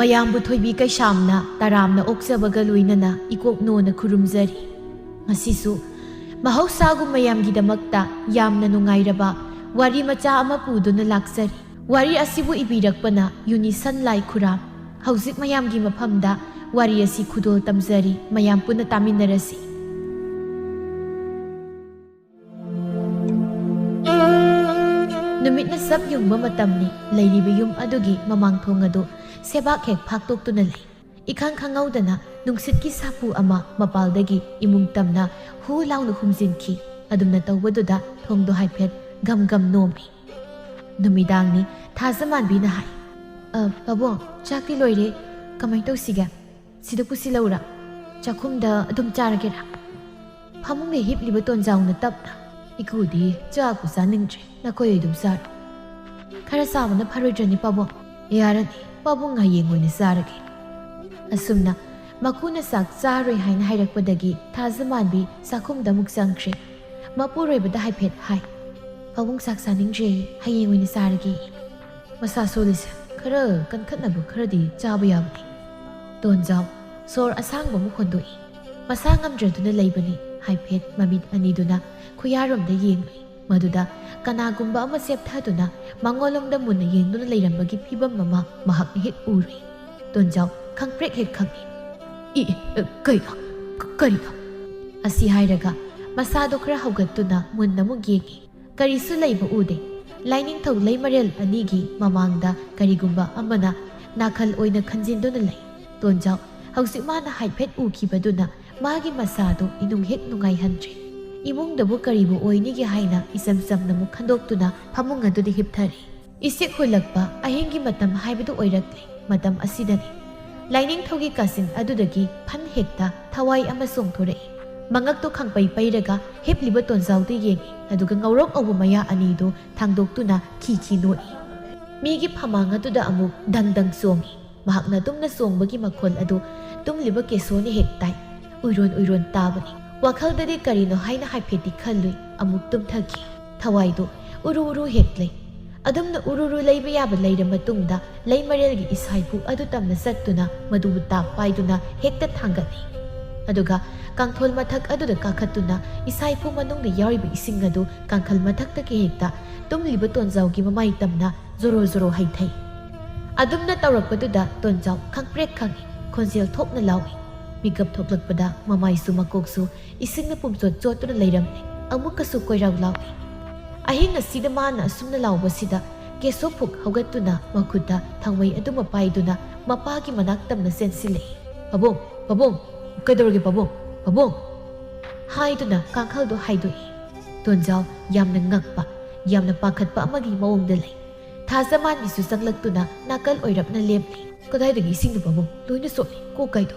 ꯃꯌꯥꯝꯕꯨ ꯊꯣꯏꯕꯤ ꯀꯩꯁꯥꯝꯅ ꯇꯔꯥꯝꯅ ꯑꯣꯛꯆꯕꯒ ꯂꯣꯏꯅꯅ ꯏꯀꯣꯛꯅꯣꯅ ꯈꯨꯔꯨꯝꯖꯔꯤ꯫ ꯉꯁꯤꯁꯨ ꯃꯍꯧꯁꯥꯒꯨꯝ ꯃꯌꯥꯝꯒꯤꯗꯃꯛꯇ ꯌꯥꯝꯅ ꯅꯨꯡꯉꯥꯏꯔꯕ ꯋꯥꯔꯤ ꯃꯆꯥ ꯑꯃ ꯄꯨꯗꯨꯅ ꯂꯥꯛꯆꯔꯤ꯫ ꯋꯥꯔꯤ ꯑꯁꯤꯕꯨ ꯏꯕꯤꯔꯛꯄꯅ ꯌꯨꯅꯤꯁꯟ ꯂꯥꯏ ꯈꯨꯔꯥꯝ꯫ ꯍꯧꯖꯤꯛ ꯃꯌꯥꯝꯒꯤ ꯃꯐꯝꯗ ꯋꯥꯔꯤ ꯑꯁꯤ ꯈꯨꯗꯣꯜ ꯇꯝꯖꯔꯤ, ꯃꯌꯥꯝ ꯄꯨꯟꯅ ꯇꯥꯃꯤꯟꯅꯔꯁꯤ꯫ ꯅꯨꯃꯤꯠꯅ ꯁꯞ ꯌꯨꯡꯕ ꯃꯇꯝꯅꯤ꯫ ꯂꯩꯔꯤꯕ ꯌꯨꯝ ꯑꯗꯨꯒꯤ ꯃꯃꯥꯡꯊꯣꯡ ꯑꯗꯨ ꯁꯦꯕꯥꯛ ꯍꯦꯛ ꯐꯥꯛꯇꯣꯛꯇꯨꯅ ꯂꯩ꯫ ꯏꯈꯪ ꯈꯪꯍꯧꯗꯅ ꯅꯨꯡꯁꯤꯠꯀꯤ ꯁꯥꯐꯨ ꯑꯃ ꯃꯄꯥꯜꯗꯒꯤ ꯏꯃꯨꯡ ꯇꯝꯅ ꯍꯨ ꯂꯥꯎꯅ ꯍꯨꯝꯖꯤꯟꯈꯤ꯫ ꯑꯗꯨꯝꯅ ꯇꯧꯕꯗꯨꯗ ꯊꯣꯡꯗꯣ ꯍꯥꯏꯐꯦꯠ ꯒꯝ ꯒꯝ ꯅꯣꯝꯃꯤ꯫ ꯅꯨꯃꯤꯗꯥꯡꯅꯤ꯫ ꯊꯥꯖꯃꯥꯟꯕꯤꯅ ꯍꯥꯏ, ꯄꯥꯕꯨꯡ, ꯆꯥꯛꯇꯤ ꯂꯣꯏꯔꯦ, ꯀꯃꯥꯏ ꯇꯧꯁꯤꯒꯦ? ꯁꯤꯗ ꯄꯨꯁꯤꯜꯂꯧꯔꯥ? ꯆꯥꯛꯈꯨꯝꯗ ꯑꯗꯨꯝ ꯆꯥꯔꯒꯦꯔꯥ? ꯐꯃꯨꯡꯗ ꯍꯤꯞꯂꯤꯕ ꯇꯣꯟꯖꯥꯎꯅ ꯇꯞꯅ, ꯏꯀꯨꯗꯤ ꯆꯥꯛꯄꯨ ꯆꯥꯅꯤꯡꯗ꯭ꯔꯦ, ꯅꯈꯣꯏ ꯑꯗꯨꯝ ꯆꯥꯔꯣ꯫ ꯈꯔ ꯆꯥꯕꯅ ꯐꯔꯣꯏꯗ꯭ꯔꯅꯤ ꯄꯥꯕꯨꯡ? ꯌꯥꯔꯅꯤ, ꯄꯥꯕꯨꯡ ꯍꯌꯦꯡ ꯑꯣꯏꯅ ꯆꯥꯔꯒꯦ꯫ ꯑꯁꯨꯝꯅ ꯃꯀꯨꯅ ꯆꯥꯛ ꯆꯥꯔꯣꯏ ꯍꯥꯏꯅ ꯍꯥꯏꯔꯛꯄꯗꯒꯤ ꯊꯥꯖꯃꯥꯟꯕꯤ ꯆꯥꯛꯈꯨꯝꯗ ꯑꯃꯨꯛ ꯆꯪꯈ꯭ꯔꯦ꯫ ꯃꯄꯨꯔꯣꯏꯕꯗ ꯍꯥꯏꯐꯦꯠ ꯍꯥꯏ, ꯄꯥꯕꯨꯡ ꯆꯥꯛ ꯆꯥꯅꯤꯡꯗ꯭ꯔꯦ, ꯍꯌꯦꯡ ꯑꯣꯏꯅ ꯆꯥꯔꯒꯦ꯫ ꯃꯁꯥ ꯁꯣꯜꯂꯤꯁꯦ ꯈꯔ ꯀꯟꯈꯠꯅꯕ ꯈꯔꯗꯤ ꯆꯥꯕ ꯌꯥꯕꯅꯤ꯫ ꯇꯣꯟꯖꯥꯎ ꯁꯣꯔ ꯑꯁꯥꯡꯕ ꯑꯃꯨꯛ ꯍꯣꯟꯗꯣꯛꯏ꯫ ꯃꯁꯥ ꯉꯝꯗ꯭ꯔꯗꯨꯅ ꯂꯩꯕꯅꯤ꯫ ꯍꯥꯏꯐꯦꯠ ꯃꯃꯤꯠ ꯑꯅꯤꯗꯨꯅ ꯈꯨꯌꯥꯔꯣꯝꯗ ꯌꯦꯡꯂꯨꯏ꯫ ꯃꯗꯨꯗ ꯀꯅꯥꯒꯨꯝꯕ ꯑꯃ ꯆꯦꯞꯊꯗꯨꯅ ꯃꯉꯣꯟꯂꯣꯝꯗ ꯃꯨꯟꯅ ꯌꯦꯡꯗꯨꯅ ꯂꯩꯔꯝꯕꯒꯤ ꯐꯤꯕꯝ ꯑꯃ ꯃꯍꯥꯛꯅ ꯍꯦꯛ ꯎꯔꯨꯏ꯫ ꯇꯣꯟꯖꯥꯎ ꯈꯪꯄ꯭ꯔꯦꯛ ꯍꯦꯛ ꯈꯪꯏ꯫ ꯀꯔꯤꯅꯣ? ꯑꯁꯤ ꯍꯥꯏꯔꯒ ꯃꯁꯥꯗꯣ ꯈꯔ ꯍꯧꯒꯠꯇꯨꯅ ꯃꯨꯟꯅ ꯑꯃꯨꯛ ꯌꯦꯡꯏ꯫ ꯀꯔꯤꯁꯨ ꯂꯩꯕ ꯎꯗꯦ꯫ ꯂꯥꯏꯅꯤꯡꯊꯧ ꯂꯩꯃꯔꯦꯜ ꯑꯅꯤꯒꯤ ꯃꯃꯥꯡꯗ ꯀꯔꯤꯒꯨꯝꯕ ꯑꯃꯅ ꯅꯥꯀꯜ ꯑꯣꯏꯅ ꯈꯟꯖꯤꯟꯗꯨꯅ ꯂꯩ꯫ ꯇꯣꯟꯖꯥꯎ ꯍꯧꯖꯤꯛ ꯃꯥꯅ ꯍꯥꯏꯐꯦꯠ ꯎꯈꯤꯕꯗꯨꯅ ꯃꯥꯒꯤ ꯃꯁꯥꯗꯣ ꯏꯅꯨꯡ ꯍꯦꯛ ꯅꯨꯡꯉꯥꯏꯍꯟꯗ꯭ꯔꯦ꯫ ꯏꯃꯨꯡꯗꯕꯨ ꯀꯔꯤꯕꯨ ꯑꯣꯏꯅꯤꯒꯦ ꯍꯥꯏꯅ ꯏꯆꯝ ꯆꯝꯅ ꯑꯃꯨꯛ ꯈꯟꯗꯣꯛꯇꯨꯅ ꯐꯃꯨꯡ ꯑꯗꯨꯗ ꯍꯤꯞꯊꯔꯦ꯫ ꯏꯁꯤꯛ ꯍꯨꯜꯂꯛꯄ ꯑꯍꯤꯡꯒꯤ ꯃꯇꯝ ꯍꯥꯏꯕꯗꯨ ꯑꯣꯏꯔꯛꯂꯦ꯫ ꯃꯇꯝ ꯑꯁꯤꯗꯅꯤ ꯂꯥꯏꯅꯤꯡꯊꯧꯒꯤ ꯀꯥꯆꯤꯟ ꯑꯗꯨꯗꯒꯤ ꯐꯟ ꯍꯦꯛꯇ ꯊꯋꯥꯏ ꯑꯃ ꯆꯣꯡꯊꯣꯔꯛꯏ꯫ ꯃꯉꯛꯇꯣ ꯈꯪꯄꯩ ꯄꯩꯔꯒ ꯍꯤꯞꯂꯤꯕ ꯇꯣꯟꯖꯥꯎꯗ ꯌꯦꯡꯏ꯫ ꯑꯗꯨꯒ ꯉꯧꯔꯣꯛ ꯉꯧꯕ ꯃꯌꯥ ꯑꯅꯤꯗꯣ ꯊꯥꯡꯗꯣꯛꯇꯨꯅ ꯈꯤ ꯈꯤ ꯅꯣꯛꯏ꯫ ꯃꯤꯒꯤ ꯐꯃꯥꯡ ꯑꯗꯨꯗ ꯑꯃꯨꯛ ꯗꯪ ꯗꯪ ꯆꯣꯡꯏ꯫ ꯃꯍꯥꯛꯅ ꯇꯨꯝꯅ ꯆꯣꯡꯕꯒꯤ ꯃꯈꯣꯜ ꯑꯗꯨ ꯇꯨꯝꯂꯤꯕ ꯀꯦꯁꯣꯅ ꯍꯦꯛ ꯇꯥꯏ꯫ ꯎꯏꯔꯣꯟ ꯎꯏꯔꯣꯟ ꯇꯥꯕꯅꯤ꯫ ꯋꯥꯈꯜꯗꯗꯤ ꯀꯔꯤꯅꯣ ꯍꯥꯏꯅ ꯍꯥꯏꯐꯦꯠꯇꯤ ꯈꯜꯂꯨꯏ꯫ ꯑꯃꯨꯛ ꯇꯨꯝꯊꯈꯤ꯫ ꯊꯋꯥꯏꯗꯣ ꯎꯔꯨ ꯎꯔꯨ ꯍꯦꯛ ꯂꯩ꯫ ꯑꯗꯨꯝꯅ ꯎꯔꯨꯔꯨ ꯂꯩꯕ ꯌꯥꯕ ꯂꯩꯔ ꯃꯇꯨꯡꯗ ꯂꯩꯃꯔꯦꯜꯒꯤ ꯏꯁꯥꯏꯄꯨ ꯑꯗꯨ ꯇꯝꯅ ꯆꯠꯇꯨꯅ ꯃꯗꯨꯕꯨ ꯇꯥꯞ ꯄꯥꯏꯗꯨꯅ ꯍꯦꯛꯇ ꯊꯥꯡꯒꯠꯂꯤ꯫ ꯑꯗꯨꯒ ꯀꯥꯡꯊꯣꯜ ꯃꯊꯛ ꯑꯗꯨꯗ ꯀꯥꯈꯠꯇꯨꯅ ꯏꯁꯥꯏꯄꯨ ꯃꯅꯨꯡꯗ ꯌꯥꯎꯔꯤꯕ ꯏꯁꯤꯡ ꯑꯗꯨ ꯀꯥꯡꯈꯜ ꯃꯊꯛꯇꯒꯤ ꯍꯦꯛꯇ ꯇꯨꯝꯂꯤꯕ ꯇꯣꯟꯖꯥꯎꯒꯤ ꯃꯃꯥꯏ ꯇꯝꯅ ꯖꯣꯔꯣ ꯖꯣꯔꯣ ꯍꯩꯊꯩ꯫ ꯑꯗꯨꯝꯅ ꯇꯧꯔꯛꯄꯗꯨꯗ ꯇꯣꯟꯖꯥꯎ ꯈꯪꯄ꯭ꯔꯦꯛ ꯈꯪꯏ꯫ ꯈꯣꯟꯖꯦꯜ ꯊꯣꯛꯅ ꯂꯥꯎꯏ꯫ ꯃꯤꯀꯞ ꯊꯣꯛꯂꯛꯄꯗ ꯃꯃꯥꯏꯁꯨ ꯃꯀꯣꯛꯁꯨ ꯏꯁꯤꯡꯅ ꯄꯨꯝꯆꯣꯠ ꯆꯣꯠꯇꯨꯅ ꯂꯩꯔꯝꯂꯦ꯫ ꯑꯃꯨꯛꯀꯁꯨ ꯀꯣꯏꯔꯥꯎ ꯂꯥꯎꯏ꯫ ꯑꯍꯤꯡ ꯑꯁꯤꯗ ꯃꯥꯅ ꯑꯁꯨꯝꯅ ꯂꯥꯎꯕꯁꯤꯗ ꯀꯦꯁꯣ ꯐꯨꯛ ꯍꯧꯒꯠꯇꯨꯅ ꯃꯈꯨꯠꯇ ꯊꯥꯡꯃꯩ ꯑꯗꯨꯃ ꯄꯥꯏꯗꯨꯅ ꯃꯄꯥꯒꯤ ꯃꯅꯥꯛ ꯇꯝꯅ ꯆꯦꯟꯁꯤꯜꯂꯛꯏ꯫ ꯄꯥꯕꯨꯡ, ꯄꯥꯕꯨꯡ, ꯀꯩꯗꯧꯔꯒꯦ ꯄꯥꯕꯨꯡ, ꯄꯥꯕꯨꯡ ꯍꯥꯏꯗꯨꯅ ꯀꯥꯡꯈꯜꯗꯣ ꯍꯥꯏꯗꯣꯛꯏ꯫ ꯇꯣꯟꯖꯥꯎ ꯌꯥꯝꯅ ꯉꯛꯄ, ꯌꯥꯝꯅ ꯄꯥꯈꯠꯄ ꯑꯃꯒꯤ ꯃꯑꯣꯡꯗ ꯂꯩ꯫ ꯊꯥꯖꯃꯥꯟꯕꯤꯁꯨ ꯆꯪꯂꯛꯇꯨꯅ ꯅꯥꯀꯜ ꯑꯣꯏꯔꯞꯅ ꯂꯦꯞꯂꯤ꯫ ꯀꯗꯥꯏꯗꯒꯤ ꯏꯁꯤꯡꯗꯣ ꯄꯥꯕꯨꯡ? ꯂꯣꯏꯅ ꯆꯣꯠꯂꯤ, ꯀꯣꯛꯀꯥꯏꯗꯣ꯫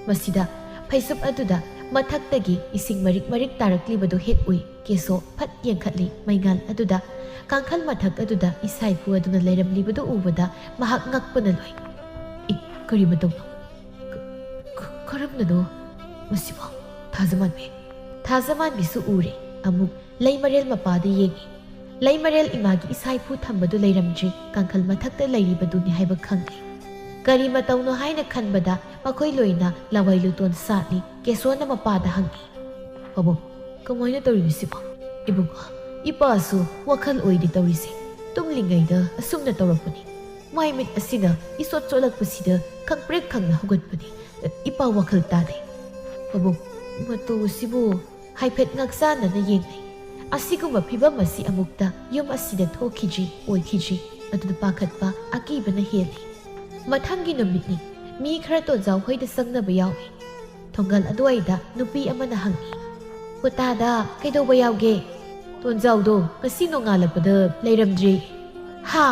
ꯃꯁꯤꯗ ꯐꯩꯁꯨꯞ ꯑꯗꯨꯗ ꯃꯊꯛꯇꯒꯤ ꯏꯁꯤꯡ ꯃꯔꯤꯛ ꯃꯔꯤꯛ ꯇꯥꯔꯛꯂꯤꯕꯗꯨ ꯍꯦꯛ ꯎꯏ꯫ ꯀꯦꯁꯣ ꯐꯠ ꯌꯦꯡꯈꯠꯂꯤ ꯃꯩꯉꯥꯜ ꯑꯗꯨꯗ꯫ ꯀꯥꯡꯈꯜ ꯃꯊꯛ ꯑꯗꯨꯗ ꯏꯁꯥꯏꯄꯨ ꯑꯗꯨꯅ ꯂꯩꯔꯝꯂꯤꯕꯗꯨ ꯎꯕꯗ ꯃꯍꯥꯛ ꯉꯛꯄꯅ ꯂꯣꯏ꯫ ꯀꯔꯤ ꯃꯇꯧꯅꯣ? ꯀꯔꯝꯅꯅꯣ ꯃꯁꯤꯕꯣ? ꯊꯥꯖꯃꯥꯟꯕꯤꯁꯨ ꯎꯔꯦ꯫ ꯑꯃꯨꯛ ꯂꯩꯃꯔꯦꯜ ꯃꯄꯥꯗ ꯌꯦꯡꯏ꯫ ꯂꯩꯃꯔꯦꯜ ꯏꯃꯥꯒꯤ ꯏꯁꯥꯏꯄꯨ ꯊꯝꯕꯗꯨ ꯂꯩꯔꯝꯗ꯭ꯔꯤ꯫ ꯀꯥꯡꯈꯜ ꯃꯊꯛꯇ ꯂꯩꯔꯤꯕꯗꯨꯅꯤ ꯍꯥꯏꯕ ꯈꯪꯂꯤ꯫ ꯀꯔꯤ ꯃꯇꯧꯅꯣ ꯍꯥꯏꯅ ꯈꯟꯕꯗ ꯃꯈꯣꯏ ꯂꯣꯏꯅ ꯂꯋꯥꯏ ꯂꯨꯇꯣꯟ ꯁꯥꯠꯂꯤ꯫ ꯀꯦꯁꯣꯅ ꯃꯄꯥꯗ ꯍꯪꯏ, ꯄꯥꯕꯨꯡ, ꯀꯃꯥꯏꯅ ꯇꯧꯔꯤꯅꯣ ꯁꯤꯕꯣ? ꯏꯕꯨꯡꯉꯣ, ꯏꯄꯥꯁꯨ ꯋꯥꯈꯜ ꯑꯣꯏꯗꯦ ꯇꯧꯔꯤꯁꯦ꯫ ꯇꯨꯝꯂꯤꯉꯩꯗ ꯑꯁꯨꯝꯅ ꯇꯧꯔꯛꯄꯅꯤ꯫ ꯃꯥꯏ ꯃꯤꯠ ꯑꯁꯤꯅ ꯏꯆꯣꯠ ꯆꯣꯠꯂꯛꯄꯁꯤꯗ ꯈꯪꯄ꯭ꯔꯦꯛ ꯈꯪꯅ ꯍꯧꯒꯠꯄꯅꯤ꯫ ꯏꯄꯥ ꯋꯥꯈꯜ ꯇꯥꯗꯦ꯫ ꯄꯥꯕꯨꯡ, ꯃꯇꯧꯁꯤꯕꯨ ꯍꯥꯏꯐꯦꯠ ꯉꯛꯆꯥꯟꯅꯅ ꯌꯦꯡꯅꯩ꯫ ꯑꯁꯤꯒꯨꯝꯕ ꯐꯤꯕꯝ ꯑꯁꯤ ꯑꯃꯨꯛꯇ ꯌꯨꯝ ꯑꯁꯤꯗ ꯊꯣꯛꯈꯤꯗ꯭ꯔꯤ, ꯑꯣꯏꯈꯤꯗ꯭ꯔꯤ꯫ ꯑꯗꯨꯅ ꯄꯥꯈꯠꯄ, ꯑꯀꯤꯕꯅ ꯍꯦꯜꯂꯤ꯫ ꯃꯊꯪꯒꯤ ꯅꯨꯃꯤꯠꯅꯤ꯫ ꯃꯤ ꯈꯔ ꯇꯣꯟꯖꯥꯎ ꯍꯣꯏꯗ ꯆꯪꯅꯕ ꯌꯥꯎꯏ꯫ ꯊꯣꯡꯒꯜ ꯑꯗꯨꯋꯥꯏꯗ ꯅꯨꯄꯤ ꯑꯃꯅ ꯍꯪꯏ, ꯀꯣꯇꯥꯗ ꯀꯩꯗꯧꯕ ꯌꯥꯎꯒꯦ? ꯇꯣꯟꯖꯥꯎꯗꯣ ꯉꯁꯤ ꯅꯣꯡꯉꯥꯜꯂꯛꯄꯗ ꯂꯩꯔꯝꯗ꯭ꯔꯦ꯫ ꯍꯥ?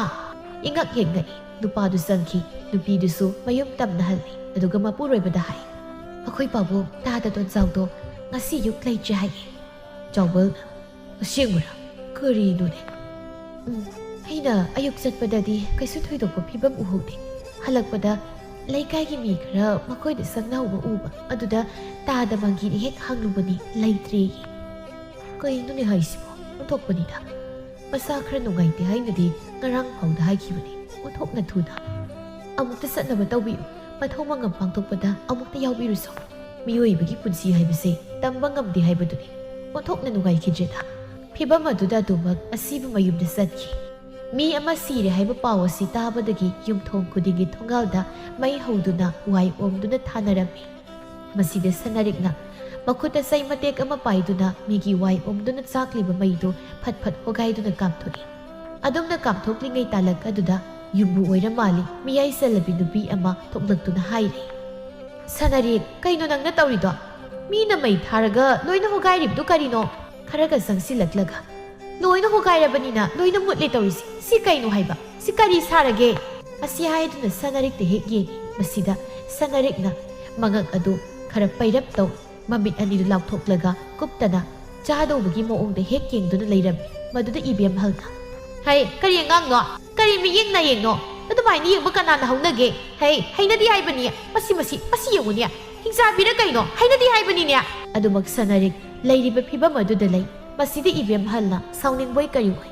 ꯏꯉꯛ ꯍꯦꯛ ꯉꯛꯏ꯫ ꯅꯨꯄꯥꯗꯨ ꯆꯪꯈꯤ꯫ ꯅꯨꯄꯤꯗꯨꯁꯨ ꯃꯌꯨꯝ ꯇꯝꯅ ꯍꯜꯂꯤ꯫ ꯑꯗꯨꯒ ꯃꯄꯨꯔꯣꯏꯕꯗ ꯍꯥꯏ, ꯑꯩꯈꯣꯏ ꯄꯥꯕꯨꯡ ꯇꯥꯗ ꯇꯣꯟꯖꯥꯎꯗꯣ ꯉꯁꯤ ꯌꯨꯛ ꯂꯩꯇ꯭ꯔꯦ ꯍꯥꯏꯌꯦ꯫ ꯆꯥꯎꯕꯜꯅ, ꯑꯁꯦꯡꯕꯔꯥ? ꯀꯔꯤꯅꯣꯅꯦ? ꯑꯩꯅ ꯑꯌꯨꯛ ꯆꯠꯄꯗꯗꯤ ꯀꯩꯁꯨ ꯊꯣꯏꯗꯣꯛꯄ ꯐꯤꯕꯝ ꯎꯍꯧꯗꯦ꯫ ꯍꯜꯂꯛꯄꯗ ꯂꯩꯀꯥꯏꯒꯤ ꯃꯤ ꯈꯔ ꯃꯈꯣꯏꯗ ꯆꯪꯅꯍꯧꯕ ꯎꯕ꯫ ꯑꯗꯨꯗ ꯇꯥꯗ ꯃꯪꯒꯤꯅ ꯍꯦꯛ ꯍꯪꯂꯨꯕꯅꯤ, ꯂꯩꯇ꯭ꯔꯦꯌꯦ꯫ ꯀꯩꯅꯣꯅꯦ ꯍꯥꯏꯁꯤꯕꯣ? ꯑꯣꯟꯊꯣꯛꯄꯅꯤꯗ꯫ ꯃꯁꯥ ꯈꯔ ꯅꯨꯡꯉꯥꯏꯇꯦ ꯍꯥꯏꯅꯗꯤ ꯉꯔꯥꯡ ꯐꯥꯎꯗ ꯍꯥꯏꯈꯤꯕꯅꯤ, ꯑꯣꯟꯊꯣꯛꯅ ꯊꯨꯅ꯫ ꯑꯃꯨꯛꯇ ꯆꯠꯅꯕ ꯇꯧꯕꯤꯌꯨ ꯃꯊꯧ ꯃꯉꯝ ꯄꯥꯡꯊꯣꯛꯄꯗ ꯑꯃꯨꯛꯇ ꯌꯥꯎꯕꯤꯔꯨꯁꯣ ꯃꯤꯑꯣꯏꯕꯒꯤ ꯄꯨꯟꯁꯤ ꯍꯥꯏꯕꯁꯦ ꯇꯝꯕ ꯉꯝꯗꯦ ꯍꯥꯏꯕꯗꯨꯅꯤ ꯑꯣꯟꯊꯣꯛꯅ ꯅꯨꯡꯉꯥꯏꯈꯤꯗ꯭ꯔꯦꯗ ꯐꯤꯚꯝ ꯑꯗꯨꯗ ꯑꯗꯨꯃꯛ ꯑꯁꯤꯕ ꯃꯌꯨꯝꯗ ꯆꯠꯈꯤ ꯃꯤ ꯑꯃ ꯁꯤꯔꯦ ꯍꯥꯏꯕ ꯄꯥꯎ ꯑꯁꯤ ꯇꯥꯕꯗꯒꯤ ꯌꯨꯝꯊꯣꯡ ꯈꯨꯗꯤꯡꯒꯤ ꯊꯣꯡꯒꯥꯜꯗ ꯃꯩ ꯍꯧꯗꯨꯅ ꯋꯥꯏ ꯑꯣꯝꯗꯨꯅ ꯊꯥꯅꯔꯝꯃꯤ ꯃꯁꯤꯗ ꯁꯅꯔꯤꯛꯅ ꯃꯈꯨꯠꯇ ꯆꯩ ꯃꯇꯦꯛ ꯑꯃ ꯄꯥꯏꯗꯨꯅ ꯃꯤꯒꯤ ꯋꯥꯏ ꯑꯣꯝꯗꯨꯅ ꯆꯥꯛꯂꯤꯕ ꯃꯩꯗꯨ ꯐꯠ ꯐꯠ ꯍꯣꯒꯥꯏꯗꯨꯅ ꯀꯥꯞꯊꯣꯛꯏ ꯑꯗꯨꯝꯅ ꯀꯥꯞꯊꯣꯛꯂꯤꯉꯩ ꯇꯥꯂꯛ ꯑꯗꯨꯗ ꯌꯨꯝꯕꯨ ꯑꯣꯏꯔ ꯃꯥꯜꯂꯤ ꯃꯤꯌꯥꯏ ꯆꯜꯂꯕꯤ ꯅꯨꯄꯤ ꯑꯃ ꯊꯣꯛꯂꯛꯇꯨꯅ ꯍꯥꯏꯔꯦ ꯁꯅꯔꯤꯛ ꯀꯩꯅꯣ ꯅꯪꯅ ꯇꯧꯔꯤꯗꯣ ꯃꯤꯅ ꯃꯩ ꯊꯥꯔꯒ ꯂꯣꯏꯅ ꯍꯣꯒꯥꯏꯔꯤꯕꯗꯨ ꯀꯔꯤꯅꯣ ꯈꯔꯒ ꯆꯪꯁꯤꯜꯂꯛꯂꯒ ꯂꯣꯏꯅ ꯍꯣꯒꯥꯏꯔꯕꯅꯤꯅ ꯂꯣꯏꯅ ꯃꯨꯠꯂꯦ ꯇꯧꯔꯤꯁꯤ ꯁꯤ ꯀꯩꯅꯣ ꯍꯥꯏꯕ ꯁꯤ ꯀꯔꯤ ꯁꯥꯔꯒꯦ ꯑꯁꯤ ꯍꯥꯏꯗꯨꯅ ꯁꯅꯔꯤꯛꯇ ꯍꯦꯛ ꯌꯦꯡꯉꯤ ꯃꯁꯤꯗ ꯁꯅꯔꯤꯛꯅ ꯃꯉꯛ ꯑꯗꯨ ꯈꯔ ꯄꯩꯔꯞ ꯇꯧ ꯃꯃꯤꯠ ꯑꯅꯤꯗꯨ ꯂꯥꯎꯊꯣꯛꯂꯒ ꯀꯨꯞꯇꯅ ꯆꯥꯗꯧꯕꯒꯤ ꯃꯑꯣꯡꯗ ꯍꯦꯛ ꯌꯦꯡꯗꯨꯅ ꯂꯩꯔꯝꯃꯤ ꯃꯗꯨꯗ ꯏꯕꯦꯝꯍꯜꯅ ꯍꯩ ꯀꯔꯤ ꯑꯉꯥꯡꯅꯣ ꯀꯔꯤ ꯃꯤꯠꯌꯦꯡ ꯅꯥꯌꯦꯡꯅꯣ ꯑꯗꯨꯃꯥꯏꯅ ꯌꯦꯡꯕ ꯀꯅꯥꯅ ꯍꯧꯅꯒꯦ ꯍꯩ ꯍꯩꯅꯗꯤ ꯍꯥꯏꯕꯅꯤ ꯃꯁꯤ ꯌꯦꯡꯉꯨꯅꯦ ꯍꯤꯡꯆꯥꯕꯤꯔ ꯀꯩꯅꯣ ꯍꯩꯅꯗꯤ ꯍꯥꯏꯕꯅꯤꯅꯦ ꯑꯗꯨꯃꯛ ꯁꯅꯔꯤꯛ ꯂꯩꯔꯤꯕ ꯐꯤꯚꯝ ꯑꯗꯨꯗ ꯂꯩ ꯃꯁꯤꯗ ꯏꯕꯦꯝꯍꯜꯅ ꯁꯥꯎꯅꯤꯡꯕꯣꯏ ꯀꯔꯤꯑꯣꯏ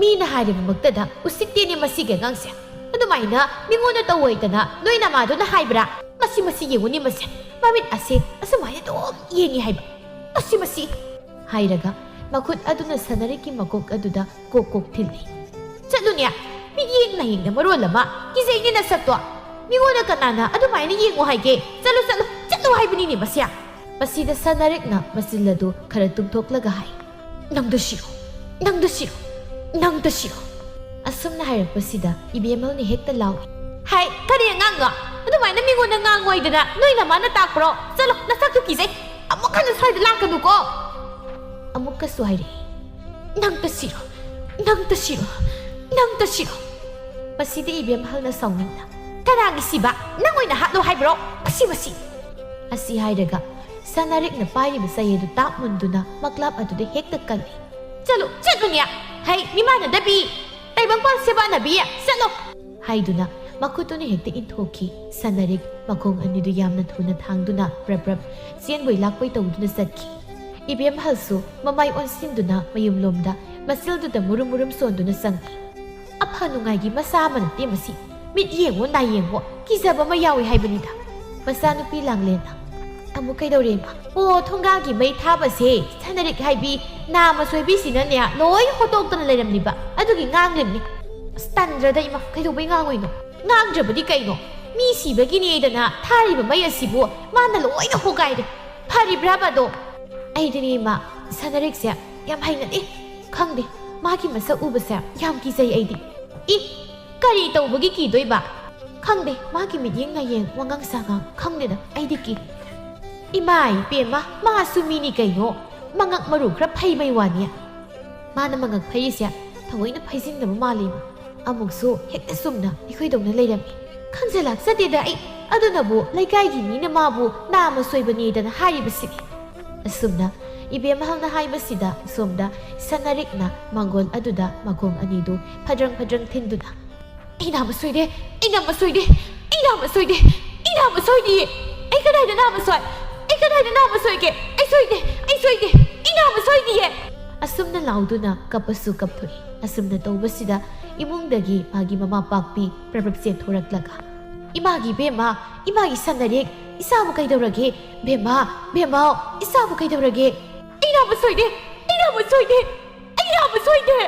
ꯃꯤꯅ ꯍꯥꯏꯔꯤꯕꯃꯛꯇꯗ ꯎꯁꯤꯠꯇꯦꯅꯦ ꯃꯁꯤꯒꯤ ꯑꯉꯥꯡꯁꯦ ꯑꯗꯨꯃꯥꯏꯅ ꯃꯤꯉꯣꯟꯗ ꯇꯧꯑꯣꯏꯗꯅ ꯅꯣꯏ ꯅꯃꯥꯗꯨꯅ ꯍꯥꯏꯕ꯭ꯔꯥ ꯃꯁꯤ ꯌꯦꯡꯉꯨꯅꯦ ꯃꯁꯦ ꯃꯃꯤꯠ ꯑꯁꯦ ꯑꯁꯨꯃꯥꯏꯅ ꯑꯗꯨꯝ ꯌꯦꯡꯉꯤ ꯍꯥꯏꯕ ꯃꯁꯤ ꯍꯥꯏꯔꯒ ꯃꯈꯨꯠ ꯑꯗꯨꯅ ꯁꯅꯔꯤꯛꯀꯤ ꯃꯀꯣꯛ ꯑꯗꯨꯗ ꯀꯣꯛ ꯀꯣꯛ ꯊꯤꯜꯂꯤ ꯆꯠꯂꯨꯅꯦ ꯃꯤꯠꯌꯦꯡ ꯅꯥꯌꯦꯡꯅ ꯃꯔꯣꯜ ꯑꯃ ꯀꯤꯖꯩꯅꯦ ꯅꯁꯛꯇꯣ ꯃꯤꯉꯣꯟꯗ ꯀꯅꯥꯅ ꯑꯗꯨꯃꯥꯏꯅ ꯌꯦꯡꯉꯨ ꯍꯥꯏꯒꯦ ꯆꯠꯂꯨ ꯍꯥꯏꯕꯅꯤꯅꯦ ꯃꯁꯤꯗ ꯁꯅꯔꯤꯛꯅ ꯃꯆꯤꯜ ꯑꯗꯨ ꯈꯔ ꯇꯨꯝꯊꯣꯛꯂꯒ ꯍꯥꯏ ꯅꯪꯗ ꯁꯤꯔꯣ ꯑꯁꯨꯝꯅ ꯍꯥꯏꯔꯛꯄꯁꯤꯗ ꯏꯕꯦꯝꯃꯜꯅ ꯍꯦꯛꯇ ꯂꯥꯎꯏ ꯍꯥꯏ ꯀꯔꯤ ꯑꯉꯥꯡꯅꯣ ꯑꯗꯨꯃꯥꯏꯅ ꯃꯤꯉꯣꯟꯗ ꯉꯥꯡꯉꯣꯏꯗꯅ ꯅꯣꯏ ꯅꯃꯥꯅ ꯇꯥꯛꯄ꯭ꯔꯣ ꯆꯠꯂꯣ ꯅꯁꯛꯇꯨ ꯀꯤꯖꯩ ꯑꯃꯨꯛ ꯍꯟꯅ ꯁ꯭ꯋꯥꯏꯗ ꯂꯥꯛꯀꯅꯨꯀꯣ ꯑꯃꯨꯛꯀꯁꯨ ꯍꯥꯏꯔꯛꯏ ꯅꯪꯇ ꯁꯤꯔꯣ ꯃꯁꯤꯗ ꯏꯕꯦꯝꯍꯜꯅ ꯁꯥꯎꯅꯤꯡꯅ ꯀꯅꯥꯒꯤ ꯁꯤꯕ ꯅꯪ ꯑꯣꯏꯅ ꯍꯥꯠꯂꯣ ꯍꯥꯏꯕ꯭ꯔꯣ ꯃꯁꯤ ꯑꯁꯤ ꯍꯥꯏꯔꯒ ꯁꯅꯔꯤꯛꯅ ꯄꯥꯏꯔꯤꯕ ꯆꯩ ꯑꯗꯨ ꯇꯥꯞ ꯃꯨꯟꯗꯨꯅ ꯃꯛꯂꯥꯞ ꯑꯗꯨꯗ ꯍꯦꯛꯇ ꯀꯜꯂꯤ ꯆꯠꯂꯨꯅꯦ ꯍꯩ ꯃꯤꯃꯥꯟꯅꯗꯕꯤ ꯇꯥꯏꯕꯪꯄꯥꯟ ꯁꯦꯕꯥꯅꯕꯤ ꯆꯠꯂꯣ ꯍꯥꯏꯗꯨꯅ ꯃꯈꯨꯠꯇꯨꯅ ꯍꯦꯛꯇ ꯏꯟꯊꯣꯛꯈꯤ ꯁꯅꯔꯤꯛ ꯃꯈꯣꯡ ꯑꯅꯤꯗꯨ ꯌꯥꯝꯅ ꯊꯨꯅ ꯊꯥꯡꯗꯨꯅ ꯄ꯭ꯔꯞ ꯆꯦꯟꯕꯣꯏ ꯂꯥꯛꯄꯣꯏ ꯇꯧꯗꯨꯅ ꯆꯠꯈꯤ ꯏꯕꯦꯝꯍꯜꯁꯨ ꯃꯃꯥꯏ ꯑꯣꯟꯁꯤꯟꯗꯨꯅ ꯃꯌꯨꯝꯂꯣꯝꯗ ꯃꯆꯤꯜꯗꯨꯗ murum ꯁꯣꯟꯗꯨꯅ ꯆꯪꯉꯤ ꯑꯐ ꯅꯨꯡꯉꯥꯏꯒꯤ ꯃꯆꯥ ꯑꯃ ꯅꯠꯇꯦ ꯃꯁꯤ ꯃꯤꯠ ꯌꯦꯡꯉꯣ ꯅꯥꯌꯦꯡꯉꯣ ꯀꯤꯖꯕ ꯑꯃ ꯌꯥꯎꯏ ꯍꯥꯏꯕꯅꯤꯗ ꯃꯆꯥꯅꯨꯄꯤ ꯂꯥꯡꯂꯦꯟꯅ ꯑꯃꯨꯛ ꯀꯩꯗꯧꯔꯦ ꯏꯃꯥ ꯑꯣ ꯊꯣꯡꯒꯥꯜꯒꯤ ꯃꯩ ꯊꯥꯕꯁꯦ ꯁꯅꯔꯤꯛ ꯍꯥꯏꯕꯤ ꯅꯥꯝꯃ ꯁꯣꯏꯕꯤꯁꯤꯅꯅꯦ ꯂꯣꯏ ꯍꯣꯠꯇꯣꯛꯇꯅ ꯂꯩꯔꯝꯂꯤꯕ ꯑꯗꯨꯒꯤ ꯉꯥꯡꯂꯤꯕꯅꯤ ꯇꯟꯗ꯭ꯔꯗ ꯏꯃꯥ ꯀꯩꯗꯧꯕꯩ ꯉꯥꯡꯉꯣꯏꯅꯣ ꯉꯥꯡꯗ꯭ꯔꯕꯗꯤ ꯀꯩꯅꯣ ꯃꯤ ꯁꯤꯕꯒꯤꯅꯦꯗꯅ ꯊꯥꯔꯤꯕ ꯃꯩ ꯑꯁꯤꯕꯨ ꯃꯥꯅ ꯂꯣꯏꯅ ꯍꯣꯒꯥꯏꯔꯦ ꯐꯔꯤꯕ꯭ꯔꯥꯕ ꯑꯗꯣ ꯑꯩꯗꯤꯅꯦ ꯏꯃꯥ ꯁꯅꯔꯤꯛꯁꯦ ꯌꯥꯝ ꯍꯩꯅꯗꯦ ꯈꯪꯗꯦ ꯃꯥꯒꯤ ꯃꯁꯛ ꯎꯕꯁꯦ ꯌꯥꯝ ꯀꯤꯖꯩ ꯑꯩꯗꯤ ꯀꯔꯤ ꯇꯧꯕꯒꯤ ꯀꯤꯗꯣꯏꯕ ꯈꯪꯗꯦ ꯃꯥꯒꯤ ꯃꯤꯠꯌꯦꯡ ꯅꯥꯌꯦꯡ ꯋꯥꯉꯥꯡ ꯁꯥꯉꯥꯡ ꯈꯪꯗꯦꯗ ꯑꯩꯗꯤ ꯀꯤ ꯏꯃꯥꯏ ꯄꯦꯝꯃ ꯃꯥꯁꯨ ꯃꯤꯅꯤ ꯀꯩꯅꯣ ꯃꯉꯛ ꯃꯔꯨ ꯈꯔ ꯐꯩꯕꯩ ꯋꯥꯅꯤ ꯃꯥꯅ ꯃꯉꯛ ꯐꯩꯔꯤꯁꯦ ꯊꯑꯣꯏꯅ ꯐꯩꯖꯤꯟꯗꯕ ꯃꯥꯜꯂꯤꯕ ꯑꯃꯨꯛꯁꯨ ꯍꯦꯛꯇ ꯆꯨꯝꯅ ꯑꯩꯈꯣꯏꯗꯧꯅ ꯂꯩꯔꯝꯃꯤ ꯈꯪꯖꯜꯂꯛꯆꯗꯦꯗ ꯑꯩ ꯑꯗꯨꯅꯕꯨ ꯂꯩꯀꯥꯏꯒꯤ ꯃꯤꯅ ꯃꯥꯕꯨ ꯅꯥꯝꯃ ꯁꯣꯏꯕꯅꯦꯗꯅ ꯍꯥꯏꯔꯤꯕꯁꯤꯅꯤ ꯑꯁꯨꯝꯅ ꯏꯕꯦꯝꯍꯜꯅ ꯍꯥꯏꯕꯁꯤꯗ ꯁꯣꯝꯗ ꯁꯅꯔꯤꯛꯅ ꯃꯥꯡꯒꯣꯜ ꯑꯗꯨꯗ ꯃꯈꯣꯡ ꯑꯅꯤꯗꯨ ꯐꯗ꯭ꯔꯪ ꯊꯤꯟꯗꯨꯅ ꯑꯩ ꯅꯥꯝꯃ ꯁꯣꯏꯗꯦ ꯑꯩ ꯀꯗꯥꯏꯗ ꯅꯥꯝꯃ ꯁꯣꯏ ꯑꯩ ꯀꯗꯥꯏꯗ ꯅꯥꯝꯃ ꯁꯣꯏꯒꯦ ꯑꯩ ꯁꯣꯏꯗꯦ ꯑꯩ ꯅꯥꯝꯃ ꯁꯣꯏꯗꯤꯌꯦ ꯑꯁꯨꯝꯅ ꯂꯥꯎꯗꯨꯅ ꯀꯞꯄꯁꯨ ꯀꯞꯊꯣꯛꯏ ꯑꯁꯨꯝꯅ ꯇꯧꯕꯁꯤꯗ ꯏꯃꯨꯡꯗꯒꯤ ꯃꯥꯒꯤ ꯃꯃꯥꯄꯥꯛꯄꯤ ꯄ꯭ꯔꯞ ꯆꯦꯟꯊꯣꯔꯛꯂꯒ ꯏꯃꯥꯒꯤ ꯕꯦꯝꯃ ꯏꯃꯥꯒꯤ ꯁꯅꯔꯤꯛ ꯏꯆꯥꯕꯨ ꯀꯩꯗꯧꯔꯒꯦ ꯕꯦꯝꯃ ꯏꯆꯥꯕꯨ ꯀꯩꯗꯧꯔꯒꯦ ꯑꯩ ꯅꯥꯝꯃ ꯁꯣꯏꯗꯦ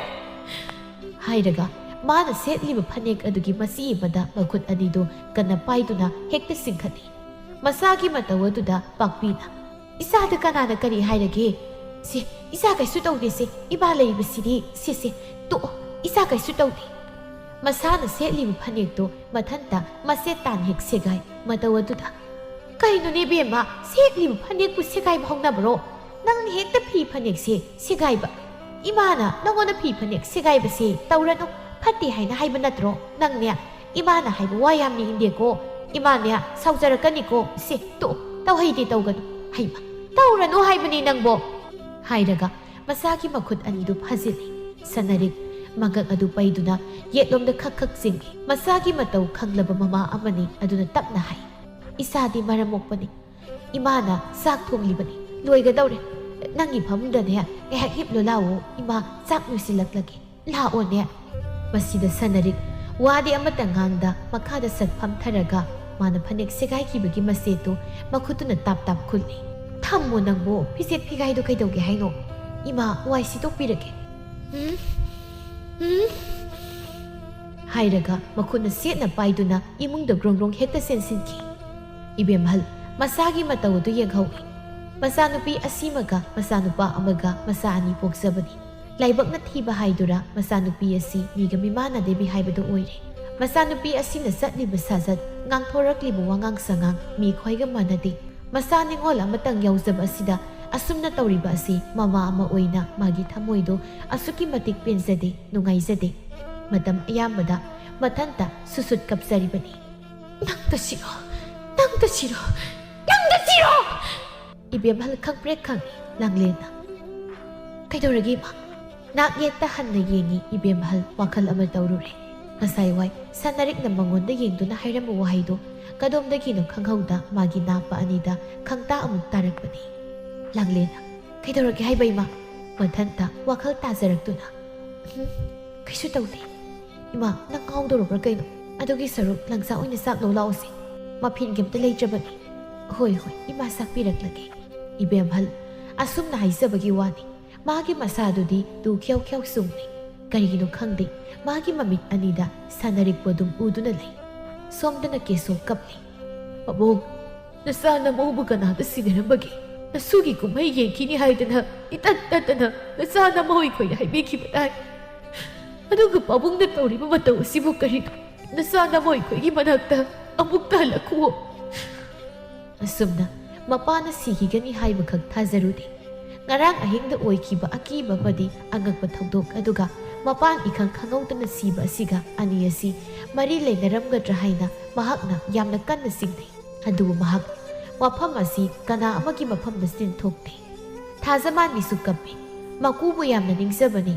ꯍꯥꯏꯔꯒ ꯃꯥꯅ ꯁꯦꯠꯂꯤꯕ ꯐꯅꯦꯛ ꯑꯗꯨꯒꯤ ꯃꯆꯤ ꯑꯃꯗ ꯃꯈꯨꯠ ꯑꯅꯤꯗꯨ ꯀꯟꯅ ꯄꯥꯏꯗꯨꯅ ꯍꯦꯛꯇ ꯆꯤꯡꯈꯠꯂꯤ ꯃꯁꯥꯒꯤ ꯃꯇꯧ ꯑꯗꯨꯗ ꯄꯥꯛꯄꯤꯅ ꯏꯆꯥꯗ ꯀꯅꯥꯅ ꯀꯔꯤ ꯍꯥꯏꯔꯒꯦ ꯁꯤ ꯏꯆꯥ ꯀꯩꯁꯨ ꯇꯧꯗꯦꯁꯦ ꯏꯃꯥ ꯂꯩꯔꯤꯕꯁꯤꯗꯤ ꯁꯤꯁꯦ ꯇꯣꯛꯑꯣ ꯏꯆꯥ ꯀꯩꯁꯨ ꯇꯧꯗꯦ ꯃꯁꯥꯅ ꯁꯦꯠꯂꯤꯕ ꯐꯅꯦꯛꯇꯣ ꯃꯊꯟꯇ ꯃꯁꯦꯠ ꯇꯥꯟ ꯍꯦꯛ ꯁꯦꯒꯥꯏ ꯃꯇꯧ ꯑꯗꯨꯗ ꯀꯩꯅꯣꯅꯦ ꯕꯦꯝꯃ ꯁꯦꯠꯂꯤꯕ ꯐꯅꯦꯛꯄꯨ ꯁꯦꯒꯥꯏꯕ ꯍꯧꯅꯕ꯭ꯔꯣ ꯅꯪꯅ ꯍꯦꯛꯇ ꯐꯤ ꯐꯅꯦꯛꯁꯦ ꯁꯦꯒꯥꯏꯕ ꯏꯃꯥꯅ ꯅꯪꯉꯣꯟꯗ ꯐꯤ ꯐꯅꯦꯛ ꯁꯦꯒꯥꯏꯕꯁꯦ ꯇꯧꯔꯅꯨ ꯐꯠꯇꯦ ꯍꯥꯏꯅ ꯍꯥꯏꯕ ꯅꯠꯇ꯭ꯔꯣ ꯅꯪꯅꯦ ꯏꯃꯥꯅ ꯍꯥꯏꯕ ꯋꯥ ꯌꯥꯝꯅ ꯏꯟꯗꯦꯀꯣ ꯏꯃꯥꯅꯦ ꯁꯥꯎꯖꯔꯛꯀꯅꯤꯀꯣ ꯁꯦ ꯇꯧꯍꯩꯗꯦ ꯇꯧꯒꯅꯨ ꯍꯩꯃ ꯇꯧꯔꯅꯨ ꯍꯥꯏꯕꯅꯤ ꯅꯪꯕꯣ ꯍꯥꯏꯔꯒ ꯃꯁꯥꯒꯤ ꯃꯈꯨꯠ ꯑꯅꯤꯗꯨ ꯐꯥꯖꯤꯜꯂꯤ ꯁꯅꯔꯤꯛ ꯃꯉꯛ ꯑꯗꯨ ꯄꯩꯗꯨꯅ ꯌꯦꯠꯂꯣꯝꯗ ꯈꯛ ꯆꯤꯡꯏ ꯃꯁꯥꯒꯤ ꯃꯇꯧ ꯈꯪꯂꯕ ꯃꯃꯥ ꯑꯃꯅꯤ ꯑꯗꯨꯅ ꯇꯞꯅ ꯍꯥꯏ ꯏꯆꯥꯗꯤ ꯃꯔꯝ ꯃꯣꯛꯄꯅꯤ ꯏꯃꯥꯅ ꯆꯥꯛ ꯊꯣꯡꯂꯤꯕꯅꯤ ꯂꯣꯏꯒꯗꯧꯔꯦ ꯅꯪꯒꯤ ꯐꯃꯨꯡꯗꯅꯦ ꯉꯥꯏꯍꯥꯛ ꯍꯤꯞꯂꯣ ꯂꯥꯛꯑꯣ ꯏꯃꯥ ꯆꯥꯛ ꯂꯣꯏꯁꯤꯜꯂꯛꯂꯒꯦ ꯂꯥꯛꯑꯣꯅꯦ ꯃꯁꯤꯗ ꯁꯅꯔꯤꯛ ꯋꯥꯗꯤ ꯑꯃꯠꯇ ꯉꯥꯡꯗ ꯃꯈꯥꯗ ꯁꯠ ꯐꯝꯊꯔꯒ ꯃꯥꯅ ꯐꯅꯦꯛ ꯁꯦꯒꯥꯏꯈꯤꯕꯒꯤ ꯃꯁꯦꯠꯇꯨ ꯃꯈꯨꯠꯇꯨꯅ ꯇꯥꯞ ꯇꯥꯞ ꯈꯨꯜꯂꯤ꯫ ꯊꯝꯃꯣ ꯅꯪꯕꯨ ꯐꯤꯖꯦꯠ ꯐꯤꯒꯥꯏꯗꯣ ꯀꯩꯗꯧꯒꯦ ꯍꯥꯏꯅꯣ? ꯏꯃꯥ ꯋꯥꯏ ꯁꯤꯠꯇꯣꯛꯄꯤꯔꯒꯦ꯫ ꯍꯥꯏꯔꯒ ꯃꯈꯨꯠꯅ ꯁꯦꯠꯅ ꯄꯥꯏꯗꯨꯅ ꯏꯃꯨꯡꯗ ꯒ꯭ꯔꯣꯡ ꯒ꯭ꯔꯣꯡ ꯍꯦꯛꯇ ꯆꯦꯟꯁꯤꯟꯈꯤ꯫ ꯏꯕꯦꯝꯍꯜ ꯃꯁꯥꯒꯤ ꯃꯇꯧ ꯑꯗꯨ ꯌꯦꯡꯍꯧꯏ꯫ ꯃꯆꯥꯅꯨꯄꯤ ꯑꯁꯤꯃꯒ ꯃꯆꯥꯅꯨꯄꯥ ꯑꯃꯒ ꯃꯆꯥ ꯑꯅꯤ ꯄꯣꯛꯆꯕꯅꯤ꯫ ꯂꯥꯏꯕꯛꯅ ꯊꯤꯕ ꯍꯥꯏꯗꯨꯔꯥ ꯃꯆꯥꯅꯨꯄꯤ ꯑꯁꯤ ꯃꯤꯒ ꯃꯤꯃꯥꯟꯅꯗꯦꯕꯤ ꯍꯥꯏꯕꯗꯨ ꯑꯣꯏꯔꯦ꯫ ꯃꯆꯥꯅꯨꯄꯤ ꯑꯁꯤꯅ ꯆꯠꯂꯤꯕ ꯁꯥꯖꯠ, ꯉꯥꯡꯊꯣꯔꯛꯂꯤꯕ ꯋꯥꯉꯥꯡ ꯁꯉꯥꯡ ꯃꯤ ꯈꯣꯏꯒ ꯃꯥꯟꯅꯗꯦ꯫ ꯃꯆꯥ ꯅꯤꯡꯉꯣꯜ ꯑꯃꯇꯪ ꯌꯥꯎꯖꯕ ꯑꯁꯤꯗ ꯑꯁꯨꯝꯅ ꯇꯧꯔꯤꯕ ꯑꯁꯤ ꯃꯃꯥ ꯑꯃ ꯑꯣꯏꯅ ꯃꯥꯒꯤ ꯊꯃꯣꯏꯗꯣ ꯑꯁꯨꯛꯀꯤ ꯃꯇꯤꯛ ꯄꯦꯟꯖꯗꯦ, ꯅꯨꯡꯉꯥꯏꯖꯗꯦ꯫ ꯃꯇꯝ ꯑꯌꯥꯝꯕꯗ ꯃꯊꯟꯇ ꯁꯨꯁꯨꯠ ꯀꯞꯆꯔꯤꯕꯅꯤ꯫ ꯅꯪꯇ ꯁꯤꯔꯣ, ꯅꯪꯇ ꯁꯤꯔꯣ, ꯅꯪꯇ ꯁꯤꯔꯣ! ꯏꯕꯦꯝꯍꯜ ꯈꯪꯄ꯭ꯔꯦꯛ ꯈꯪꯏ ꯂꯥꯡꯂꯦꯟꯅ꯫ ꯀꯩꯗꯧꯔꯒꯦ ꯏꯃꯥ? ꯅꯥꯛ ꯌꯦꯠꯇ ꯍꯟꯅ ꯌꯦꯡꯉꯤ ꯏꯕꯦꯝꯍꯜ ꯋꯥꯈꯜ ꯑꯃ ꯇꯧꯔꯨꯔꯦ꯫ ꯉꯁꯥꯏꯋꯥꯏ ꯁꯅꯔꯤꯛꯅ ꯃꯉꯣꯟꯗ ꯌꯦꯡꯗꯨꯅ ꯍꯥꯏꯔꯝꯕ ꯋꯥꯍꯩꯗꯣ ꯀꯗꯣꯝꯗꯒꯤꯅꯣ ꯈꯪꯍꯧꯗ ꯃꯥꯒꯤ ꯅꯥꯄ ꯑꯅꯤꯗ ꯈꯪꯇꯥ ꯑꯃꯨꯛ ꯇꯥꯔꯛꯄꯅꯤ꯫ ꯂꯥꯡꯂꯦꯟꯅ ꯀꯩꯗꯧꯔꯒꯦ ꯍꯥꯏꯕ ꯏꯃꯥ? ꯃꯊꯟꯇ ꯋꯥꯈꯜ ꯇꯥꯖꯔꯛꯇꯨꯅ ꯀꯩꯁꯨ ꯇꯧꯗꯦ꯫ ꯏꯃꯥ ꯅꯪ ꯉꯥꯎꯗꯧꯔꯕ꯭ꯔꯥ ꯀꯩꯅꯣ? ꯑꯗꯨꯒꯤ ꯁꯔꯨꯛ ꯂꯪꯆꯥꯛ ꯑꯣꯏꯅ ꯆꯥꯛ ꯂꯧ ꯂꯥꯛꯑꯣꯁꯦ꯫ ꯃꯐꯤꯟ ꯀꯩꯝꯇ ꯂꯩꯇ꯭ꯔꯕꯅꯤ꯫ ꯍꯣꯏ ꯍꯣꯏ ꯏꯃꯥ ꯆꯥꯛꯄꯤꯔꯛꯂꯒꯦ꯫ ꯏꯕꯦꯝꯍꯜ ꯑꯁꯨꯝꯅ ꯍꯥꯏꯖꯕꯒꯤ ꯋꯥꯅꯤ ꯃꯥꯒꯤ ꯃꯁꯥꯗꯨꯗꯤ ꯇꯨ ꯈ꯭ꯌꯥꯎ ꯈ꯭ꯌꯥꯎ ꯆꯨꯡꯂꯤ꯫ ꯀꯔꯤꯒꯤꯅꯣ ꯈꯪꯗꯦ ꯃꯥꯒꯤ ꯃꯃꯤꯠ ꯑꯅꯤꯗ ꯁꯅꯔꯤꯛꯄꯨ ꯑꯗꯨꯝ ꯎꯗꯨꯅ ꯂꯩ꯫ ꯁꯣꯝꯗꯅ ꯀꯦꯁꯣ ꯀꯞꯂꯤ꯫ ꯄꯥꯕꯨꯡ ꯅꯆꯥ ꯅꯃꯧꯕꯨ ꯀꯅꯥꯗ ꯁꯤꯟꯅꯔꯝꯕꯒꯦ? ꯅꯁꯨꯒꯤ ꯀꯨꯝꯍꯩ ꯌꯦꯡꯈꯤꯅꯤ ꯍꯥꯏꯗꯅ ꯏꯇꯠ ꯇꯠꯇꯅ ꯅꯆꯥ ꯅꯃꯧ ꯑꯩꯈꯣꯏꯅ ꯍꯥꯏꯕꯤꯈꯤꯕ ꯇꯥꯏ꯫ ꯑꯗꯨꯒ ꯄꯥꯕꯨꯡꯅ ꯇꯧꯔꯤꯕ ꯃꯇꯧ ꯑꯁꯤꯕꯨ ꯀꯔꯤꯅꯣ? ꯅꯆꯥ ꯅꯃꯧ ꯑꯩꯈꯣꯏꯒꯤ ꯃꯅꯥꯛꯇ ꯑꯃꯨꯛꯇ ꯍꯜꯂꯛꯈꯨꯑꯣ꯫ ꯑꯁꯨꯝꯅ ꯃꯄꯥꯅ ꯁꯤꯈꯤꯒꯅꯤ ꯍꯥꯏꯕꯈꯛ ꯊꯥꯖꯔꯨꯗꯦ꯫ ꯉꯔꯥꯡ ꯑꯍꯤꯡꯗ ꯑꯣꯏꯈꯤꯕ ꯑꯀꯤꯕ ꯑꯃꯗꯤ ꯑꯉꯛꯄ ꯊꯧꯗꯣꯛ ꯑꯗꯨꯒ ꯃꯄꯥꯟ ꯏꯈꯪ ꯈꯪꯍꯧꯗꯅ ꯁꯤꯕ ꯑꯁꯤꯒ ꯑꯅꯤ ꯑꯁꯤ ꯃꯔꯤ ꯂꯩꯅꯔꯝꯒꯗ꯭ꯔꯥ ꯍꯥꯏꯅ ꯃꯍꯥꯛꯅ ꯌꯥꯝꯅ ꯀꯟꯅ ꯆꯤꯡꯅꯩ꯫ ꯑꯗꯨꯕꯨ ꯃꯍꯥꯛ ꯋꯥꯐꯝ ꯑꯁꯤ ꯀꯅꯥ ꯑꯃꯒꯤ ꯃꯐꯝꯗ ꯆꯤꯟꯊꯣꯛꯇꯦ꯫ ꯊꯥꯖꯃꯥꯟꯕꯤꯁꯨ ꯀꯞꯄꯤ꯫ ꯃꯀꯨꯕꯨ ꯌꯥꯝꯅ ꯅꯤꯡꯖꯕꯅꯤ꯫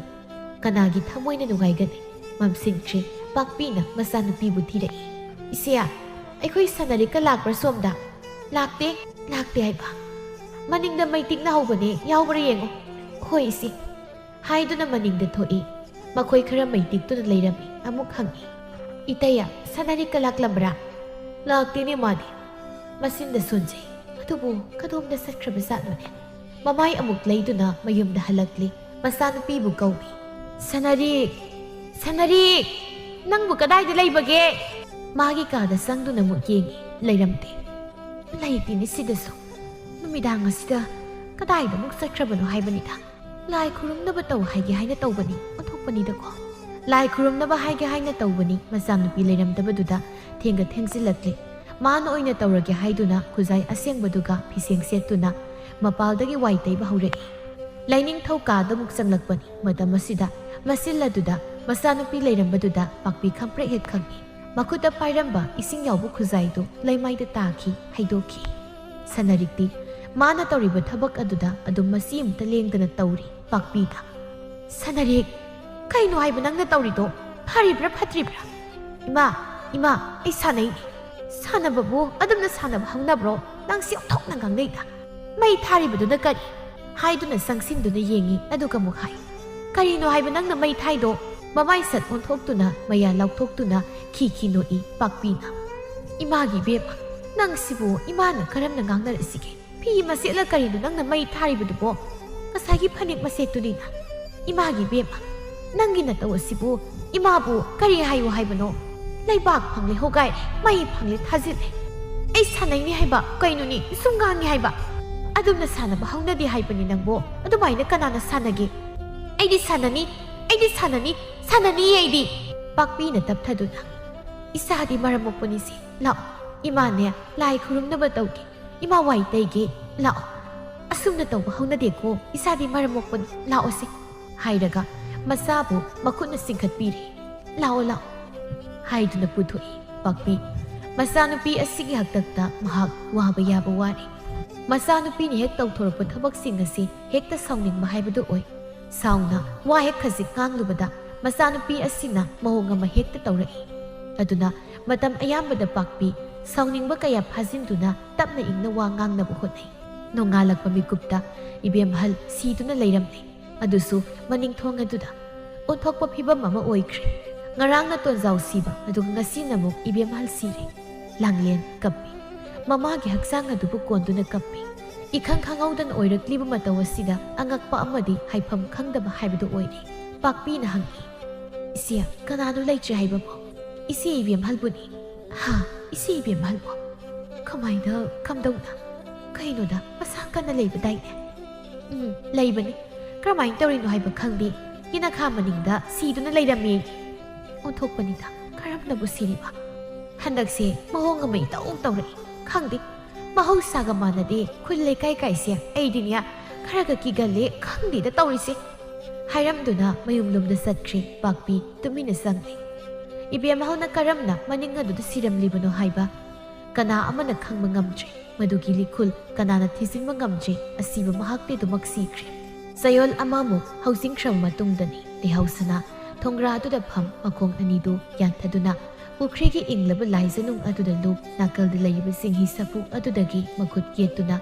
ꯀꯅꯥꯒꯤ ꯊꯃꯣꯏꯅ ꯅꯨꯡꯉꯥꯏꯒꯅꯤ? ꯃꯝꯁꯤꯟꯈ꯭ꯔꯦ꯫ ꯄꯥꯛꯄꯤꯅ ꯃꯆꯥꯅꯨꯄꯤꯕꯨ ꯊꯤꯔꯛꯏ꯫ ꯏꯆꯦ ꯑꯩꯈꯣꯏ ꯁꯅꯔꯤꯛꯀ ꯂꯥꯛꯄ꯭ꯔꯥ ꯁꯣꯝꯗ? ꯂꯥꯛꯇꯦ ꯍꯥꯏꯕ? ꯃꯅꯤꯡꯗ ꯃꯩ ꯇꯤꯛꯅ ꯍꯧꯕꯅꯦ, ꯌꯥꯎꯕ꯭ꯔꯥ ꯌꯦꯡꯉꯣ꯫ ꯍꯣꯏ ꯏꯆꯦ ꯍꯥꯏꯗꯨꯅ ꯃꯅꯤꯡꯗ ꯊꯣꯛꯏ꯫ ꯃꯈꯣꯏ ꯈꯔ ꯃꯩ ꯇꯤꯛꯇꯨꯅ ꯂꯩꯔꯝꯃꯤ꯫ ꯑꯃꯨꯛ ꯍꯪꯉꯤ꯫ ꯏꯇꯩꯌꯥ ꯁꯅꯔꯤꯛꯀ ꯂꯥꯛꯂꯝꯕ꯭ꯔꯥ? ꯂꯥꯛꯇꯦꯅꯦ ꯃꯥꯗꯤ꯫ ꯃꯆꯤꯟꯗ ꯁꯣꯟꯖꯩ꯫ ꯑꯗꯨꯕꯨ ꯀꯗꯣꯝꯗ ꯆꯠꯈ꯭ꯔꯕ ꯖꯥꯠꯅꯣꯅꯦ? ꯃꯃꯥꯏ ꯑꯃꯨꯛ ꯂꯩꯗꯨꯅ ꯃꯌꯨꯝꯗ ꯍꯜꯂꯛꯂꯤ꯫ ꯃꯆꯥꯅꯨꯄꯤꯕꯨ ꯀꯧꯏ꯫ ꯁꯅꯔꯤꯛ, ꯁꯅꯔꯤꯛ ꯅꯪꯕꯨ ꯀꯗꯥꯏꯗ ꯂꯩꯕꯒꯦ? ꯃꯥꯒꯤ ꯀꯥꯗ ꯆꯪꯗꯨꯅ ꯑꯃꯨꯛ ꯌꯦꯡꯉꯤ꯫ ꯂꯩꯔꯝꯗꯦ꯫ ꯂꯩꯇꯦꯅꯦ ꯁꯤꯗꯁꯨ꯫ ꯅꯨꯃꯤꯗꯥꯡ ꯑꯁꯤꯗ ꯀꯗꯥꯏꯗ ꯑꯃꯨꯛ ꯆꯠꯈ꯭ꯔꯕꯅꯣ ꯍꯥꯏꯕꯅꯤꯗ꯫ ꯂꯥꯏ ꯈꯨꯔꯨꯝꯅꯕ ꯇꯧ ꯍꯥꯏꯒꯦ ꯍꯥꯏꯅ ꯇꯧꯕꯅꯤ ꯑꯣꯟꯊꯣꯛꯄꯅꯤꯗꯀꯣ꯫ ꯂꯥꯏ ꯈꯨꯔꯨꯝꯅꯕ ꯍꯥꯏꯒꯦ ꯍꯥꯏꯅ ꯇꯧꯕꯅꯤ ꯃꯆꯥꯅꯨꯄꯤ ꯂꯩꯔꯝꯗꯕꯗꯨꯗ ꯊꯦꯡꯒ ꯊꯦꯡꯖꯤꯜꯂꯛꯂꯤ꯫ ꯃꯥꯅ ꯑꯣꯏꯅ ꯇꯧꯔꯒꯦ ꯍꯥꯏꯗꯨꯅ ꯈꯨꯖꯥꯏ ꯑꯁꯦꯡꯕꯗꯨꯒ ꯐꯤꯁꯦꯡ ꯁꯦꯠꯇꯨꯅ ꯃꯄꯥꯜꯗꯒꯤ ꯋꯥꯏ ꯇꯩꯕ ꯍꯧꯔꯛꯏ꯫ ꯂꯥꯏꯅꯤꯡꯊꯧ ꯀꯥꯗ ꯑꯃꯨꯛ ꯆꯪꯂꯛꯄꯅꯤ꯫ ꯃꯇꯝ ꯑꯁꯤꯗ ꯃꯆꯤꯜ ꯑꯗꯨꯗ ꯃꯆꯥꯅꯨꯄꯤ ꯂꯩꯔꯝꯕꯗꯨꯗ ꯄꯥꯛꯄꯤ ꯈꯪꯄ꯭ꯔꯦꯛ ꯍꯦꯛ ꯈꯪꯏ꯫ ꯃꯈꯨꯠꯇ ꯄꯥꯏꯔꯝꯕ ꯏꯁꯤꯡ ꯌꯥꯎꯕ ꯈꯨꯖꯥꯏꯗꯨ ꯂꯩꯃꯥꯏꯗ ꯇꯥꯈꯤ, ꯍꯩꯗꯣꯛꯈꯤ꯫ ꯁꯅꯔꯤꯛꯇꯤ ꯃꯥꯅ ꯇꯧꯔꯤꯕ ꯊꯕꯛ ꯑꯗꯨꯗ ꯑꯗꯨꯝ ꯃꯆꯤ ꯑꯃꯇ ꯂꯦꯡꯗꯅ ꯇꯧꯔꯤ꯫ ꯄꯥꯛꯄꯤꯗ ꯁꯅꯔꯤꯛ ꯀꯩꯅꯣ ꯍꯥꯏꯕ ꯅꯪꯅ ꯇꯧꯔꯤꯗꯣ? ꯐꯔꯤꯕ꯭ꯔꯥ ꯐꯠꯇ꯭ꯔꯤꯕ꯭ꯔꯥ? ꯏꯃꯥ ꯑꯩ ꯁꯥꯟꯅꯩꯅꯤ꯫ ꯁꯥꯟꯅꯕꯕꯨ ꯑꯗꯨꯝꯅ ꯁꯥꯟꯅꯕ ꯍꯧꯅꯕ꯭ꯔꯣ? ꯅꯪꯁꯤ ꯑꯣꯟꯊꯣꯛꯅ ꯉꯥꯡꯅꯩꯗ꯫ ꯃꯩ ꯊꯥꯔꯤꯕꯗꯨꯅ ꯀꯔꯤ? ꯍꯥꯏꯗꯨꯅ ꯆꯪꯁꯤꯟꯗꯨꯅ ꯌꯦꯡꯉꯤ꯫ ꯑꯗꯨꯒ ꯑꯃꯨꯛ ꯍꯥꯏ꯫ ꯀꯔꯤꯅꯣ ꯍꯥꯏꯕ ꯅꯪꯅ ꯃꯩ ꯊꯥꯏꯗꯣ? ꯃꯃꯥꯏ ꯁꯠ ꯑꯣꯟꯊꯣꯛꯇꯨꯅ ꯃꯌꯥ ꯂꯥꯎꯊꯣꯛꯇꯨꯅ ꯈꯤ ꯅꯣꯛꯏ ꯄꯥꯛꯄꯤꯅ꯫ ꯏꯃꯥꯒꯤ ꯏꯕꯦꯝꯃ ꯅꯪꯁꯤꯕꯨ ꯏꯃꯥꯅ ꯀꯔꯝꯅ ꯉꯥꯡꯅꯔꯛꯁꯤꯒꯦ? ꯐꯤ ꯃꯁꯦꯠꯂ ꯀꯔꯤꯅꯣ ꯅꯪꯅ ꯃꯩ ꯊꯥꯔꯤꯕꯗꯨꯕꯣ? ꯉꯁꯥꯏꯒꯤ ꯐꯅꯦꯛ ꯃꯁꯦꯠꯇꯨꯅꯤꯅ꯫ ꯏꯃꯥꯒꯤ ꯏꯕꯦꯝꯃ ꯅꯪꯒꯤ ꯅꯇꯧ ꯑꯁꯤꯕꯨ ꯏꯃꯥꯕꯨ ꯀꯔꯤ ꯍꯥꯏꯌꯨ ꯍꯥꯏꯕꯅꯣ? ꯂꯩꯕꯥꯛ ꯐꯪꯂꯦ ꯍꯣꯒꯥꯏꯔꯦ, ꯃꯩ ꯐꯪꯂꯦ ꯊꯥꯖꯤꯜꯂꯦ꯫ ꯑꯩ ꯁꯥꯟꯅꯩꯅꯤ ꯍꯥꯏꯕ ꯀꯩꯅꯣꯅꯤ ꯁꯨꯝ ꯉꯥꯡꯉꯤ ꯍꯥꯏꯕ? ꯑꯗꯨꯝꯅ ꯁꯥꯟꯅꯕ ꯍꯧꯅꯗꯦ ꯍꯥꯏꯕꯅꯤ ꯅꯪꯕꯣ꯫ ꯑꯗꯨꯃꯥꯏꯅ ꯀꯅꯥꯅ ꯁꯥꯟꯅꯒꯦ? ꯑꯩꯗꯤ ꯁꯥꯟꯅꯅꯤ ꯑꯩꯗꯤ꯫ ꯄꯥꯛꯄꯤꯅ ꯇꯞꯊꯗꯨꯅ ꯏꯆꯥꯗꯤ ꯃꯔꯝ ꯃꯣꯛꯄꯅꯤꯁꯦ꯫ ꯂꯥꯛꯑꯣ ꯏꯃꯥꯅꯦ ꯂꯥꯏ ꯈꯨꯔꯨꯝꯅꯕ ꯇꯧꯒꯦ, ꯏꯃꯥ ꯋꯥꯏ ꯇꯩꯒꯦ꯫ ꯂꯥꯛꯑꯣ ꯑꯁꯨꯝꯅ ꯇꯧꯕ ꯍꯧꯅꯗꯦꯀꯣ, ꯏꯆꯥꯗꯤ ꯃꯔꯝ ꯃꯣꯛꯄꯅꯤ, ꯂꯥꯛꯑꯣꯁꯦ ꯍꯥꯏꯔꯒ ꯃꯆꯥꯕꯨ ꯃꯈꯨꯠꯅ ꯆꯤꯡꯈꯠꯄꯤꯔꯤ꯫ ꯂꯥꯛꯑꯣ ꯍꯥꯏꯗꯨꯅ ꯄꯨꯊꯣꯛꯏ꯫ ꯄꯥꯛꯄꯤ ꯃꯆꯥꯅꯨꯄꯤ ꯑꯁꯤꯒꯤ ꯍꯛꯇꯛꯇ ꯃꯍꯥꯛ ꯋꯥꯕ ꯌꯥꯕ ꯋꯥꯔꯦ꯫ ꯃꯆꯥꯅꯨꯄꯤꯅ ꯍꯦꯛ ꯇꯧꯊꯣꯔꯛꯄ ꯊꯕꯛꯁꯤꯡ ꯑꯁꯤ ꯍꯦꯛꯇ ꯁꯥꯎꯅꯤꯡꯕ ꯍꯥꯏꯕꯗꯨ ꯑꯣꯏ꯫ ꯁꯥꯎꯅ ꯋꯥ ꯍꯦꯛ ꯈꯖꯤꯛ ꯉꯥꯡꯂꯨꯕꯗ ꯃꯆꯥꯅꯨꯄꯤ ꯑꯁꯤꯅ ꯃꯑꯣꯡ ꯑꯃ ꯍꯦꯛꯇ ꯇꯧꯔꯛꯏ꯫ ꯑꯗꯨꯅ ꯃꯇꯝ ꯑꯌꯥꯝꯕꯗ ꯄꯥꯛꯄꯤ ꯁꯥꯎꯅꯤꯡꯕ ꯀꯌꯥ ꯐꯥꯖꯤꯟꯗꯨꯅ ꯇꯞꯅ ꯏꯪꯅ ꯋꯥ ꯉꯥꯡꯅꯕ ꯍꯣꯠꯅꯩ꯫ ꯅꯣꯡꯉꯥꯜꯂꯛꯄ ꯃꯤꯀꯨꯞꯇ ꯏꯕꯦꯝꯍꯜ ꯁꯤꯗꯨꯅ ꯂꯩꯔꯝꯂꯦ꯫ ꯑꯗꯨꯁꯨ ꯃꯅꯤꯡꯊꯣꯡ ꯑꯗꯨꯗ꯫ ꯑꯣꯟꯊꯣꯛꯄ ꯐꯤꯕꯝ ꯑꯃ ꯑꯣꯏꯈ꯭ꯔꯦ꯫ Ngarang na tonzaw siba aduga ngasina mo ibiyamhal sire. Langlen kappi. Mamagi haksang adubu kondo na kappi. Ikhang khangawdan oirakliba mataw asida angakpa amadi haifam khangdaba haibadu oire. Pakpi na hangi. Isiya kanano laitre haiba mo. Isi ibiyamhal buni. Ha, isi ibiyamhal mo. Kamaina kamdaw na. Kaino da masaka na laiba daine. Laiba ni. Karamain tawrino haiba khangdi. Yinakhamaningda sido na lairami. Onthokpanida karamnabu siriba. Handakse mahong amay taong tawrai. Khangdi. Mahausaga manade khulai kai kai se aidinia kharaga kigalle khangdi da tawrise. Hairamduna mayumlumda satkhri pakpi tumina sangli. Ibiyamahona karamna maninga du siramlibano haiba. Kana amana khangma ngamdre. Madugi likhul kanana thisinma ngamdre asiba mahakte dumak sikri. Sayol amamu housing shram matungdani lehausana thongra adu da pham makong anidu yanthaduna pukrigi inglaba laizanung adu da lup nakal da laiba singhi sapu adu dagi makut yetuna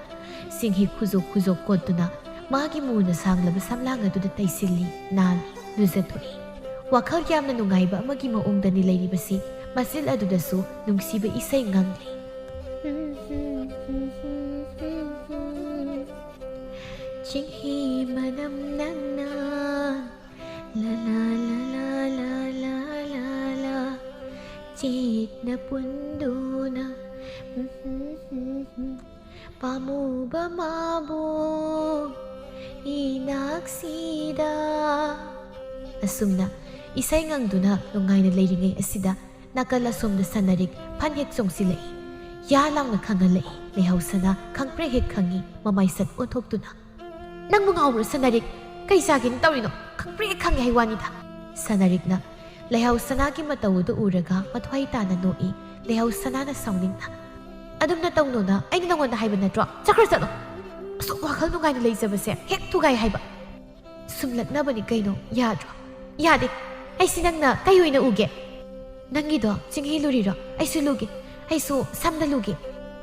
singhi khuzok khuzok kotuna magi muna sanglaba samlang adu da taisilli nani luzatoi wakhal yamna nungaiba amagi maongdani lairibasi masil adu da su nungsiba isai ngangli Chinghi manam nana la la la la la la la la Chit na pundo na Pamu ba mabo Inaksida Asumna isay ngang duna nungay na layringay asida Nakalasom na sanarik panhek song silay Yalang na kangalay Lehawsana kang prehek kangi mamaysat otok duna Nang mga awra sanarik, kay sagin tawrino, kang pre kang yahaywanida. Sanarik na, lehaw sanagi matawudo uraga matway tanan noi, lehaw sanana sounding na. Adum na tawno na, ay ninangon na hayban na drop, sakra sa no. So wakal nung gano'n laysa ba siya, hek tugay hayba. Sumlat na ba ni kayo no, yadro. Yadi, ay sinang na, kayo na uge. Nangido, singhiluriro, ay sulugi, ay su, samnalugi.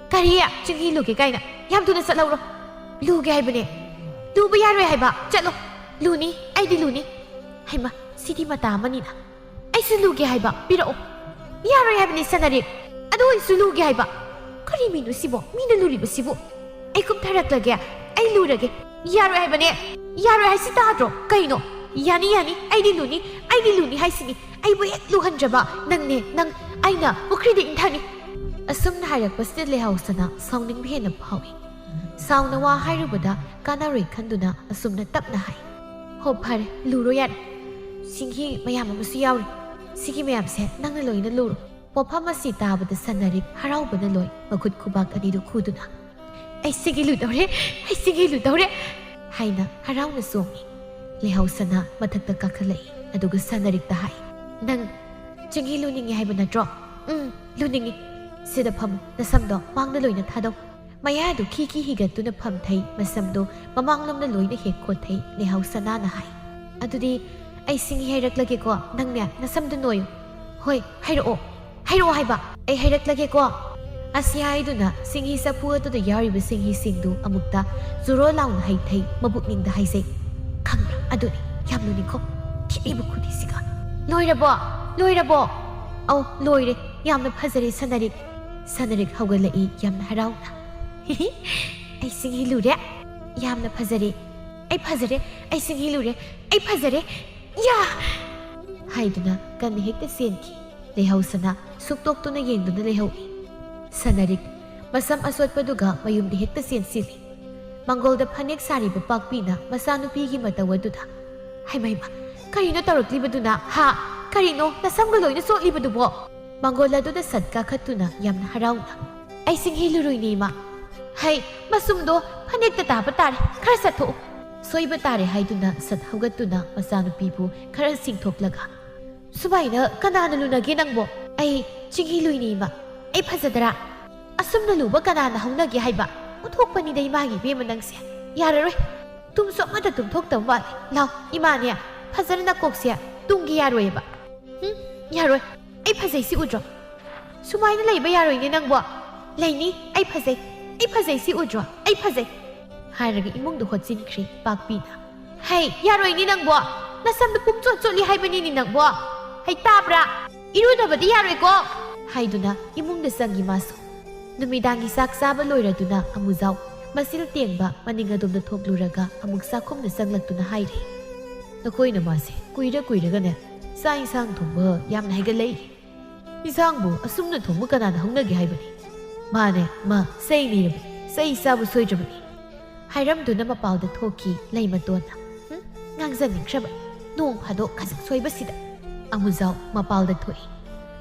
Kariya, singhiluggi kayo na, yamdo na sa lauro. Lugi hayba ni. Luba yaroy hayba, chalo. Luni, ay di luni. Hayba, sidi matama nina. Ay sulugi hayba, pirao. Yaroy hayba ni sanarik. Ano ay sulugi hayba? Karimino sibo, minaluri ba sibo? Ay kumtarak lagi, ay luragi. Yaroy hayba ni. Yaroy hay si tadro, kaino. Yani, ay di luni hay sini. Ay buyak luhan jaba, nang ne, nang, ay na, mukridi intani. Asum na hayak basta lehaw sana, sounding bihin na pawi. Sound na wahay rubada, kanari kanduna asum na tap na hay. Ho pare, luro yan. Singhi mayama masiyawri. Sige mayam se, nang naloy na luro. Popha masita bada sanarik, haraw ba naloy, magkut kubak anido kuduna. Ay sige ludawre, ay sige ludawre. Hay na, haraw na songi. Lehaw sana, matagtag kakalay, aduga sanarik tahay. Nang, jinghi luningi hay ba na drop? Luningi. Sida pamo, nasamdo, mang naloy na tadaw. Mayado kiki higat tu na pamtay masamdo mamanglam na loy na hekotay ni hausana na hay. Adudi ay singi hayrak lagi ko nang niya nasamdo noyo. Hoy, hayro hayba ay hayrak lagi ko. Asya ay na singi sa puwa to da yari ba singi singdo amugta zuro law na haytay mabukning da haysay. Kangra adudi yamno ni ko tiiba kudi siga. Loy rabo. Oh, loy re yamna phazari sanarik hawgalai yamna haraw na. Ay singhilure, yamna phazare. Ay singhilure, ay phazare. Ya! Haiduna kan hekta senki. Lehaw sana, suktok to na yendo na lehaw. Sanarik, masam aswat paduga mayum di hekta sen sili. Manggol da panik sari ba pagpina, masano pigi matawaduda. Hay mayma, karino tarok libaduna, ha? Karino, nasamgaloy na so libadubo. Manggol lado da sadka katuna, yamna haraw na. Ay singhiluroy ni ma. Hay, masumdo, panik tatapa tare, kara sato. Soiba tare haiduna sat haugatuna masano pipu kara singtoklaga. Subay na kanana lunagi nang mo. Ay, chinghiloy ni ima. Ay pasadara. Asum na luba kanana haunagi hayba. Utok pa ni day magi bima nang siya. Yararoy, tumsok mata tumtok tawali. Law, ima niya, pasara na kok siya, tunggi yaroy ba? Yaroy, ay pasay si Udro. Sumay na lay ba yaroy ni nang mo? Lay ni, ay pasay. Ay phazay si Udro, ay phazay. Haraga imong duhot sinkri, pagpina. Hay, yaroy ni nang buwa. Nasam na pumtsot-tsot li hay ba ni nang buwa. ให้ตาบระอิรุดบดียารวยก็ให้ดูนะอิมุงเดสังกิมาสนุมิดังกิซักซาบลอยระดูนะอามุเจ้ามาสิลเตียงบะมันนิงาดมเดทบลูระกะอามุกซาคมเดสังลักดูนะให้เลยนักคุยนะมาสิคุยเรื่องกันเนี่ยสร้างสร้างถมเบอยามไหนกันเลยอีสร้างบุอสุมนันถมมุกันนะห้องนักให้บันมาเนี่ยมาเซนี่ระบันเซอีซาบุสวยจับบันให้รำดูนะมาเป่าเดทโทกีเลยมาตัวนะงานจันนิครับนุ่งผ้าโดกขจักสวยบัสิดาอามุเจ้ามาเป่าเดทโทย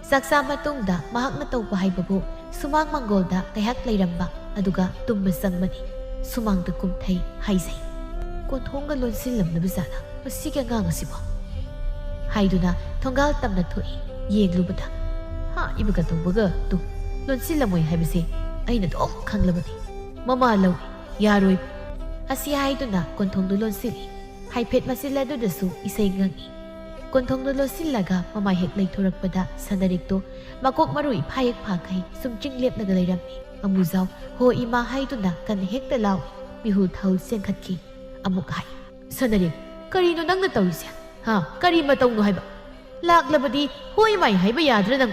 สักสามมาตุงดามาหักนัตโตไปให้บับุสุมังมังโกลดาแต่ฮักเลยรำบะอดุกะตุมมาสังมันสุมังตะกุมไทยให้ใจกวนทงกันล้นสิลำนับซาดามาสิแกงางสิบะให้ดูนะทงกัลตั้มนัทโถยเยี่ยงรูปดาฮะอีบุกันตัวบุกตุล้นสิลำมวยให้บัสิไอ้นั่นโอ้ขังลำมันมาเลวยารวยอาศัยให้ดูนะกวนทงดูล้นสิลีให้เพชรมาสิลาดูเดสูอิเซงังอีกวนทงดูล้นสิลากะมาเฮกเลยทุรักปดาสันดาริกโตมากกมารุยพายักพาใครสุ่มจิงเล็บนักเลยรำมีอามุเจ้าโฮอีมาให้ดูนะกันเฮกแต่ลาวมีหูเท้าเสียงขัดขีอามุกให้สันดาริกกะรีโนนังนัตตัวเสียฮะกะรีมาตรงโนให้บะลากละบดีห้วยใหม่ให้บยาดระนัง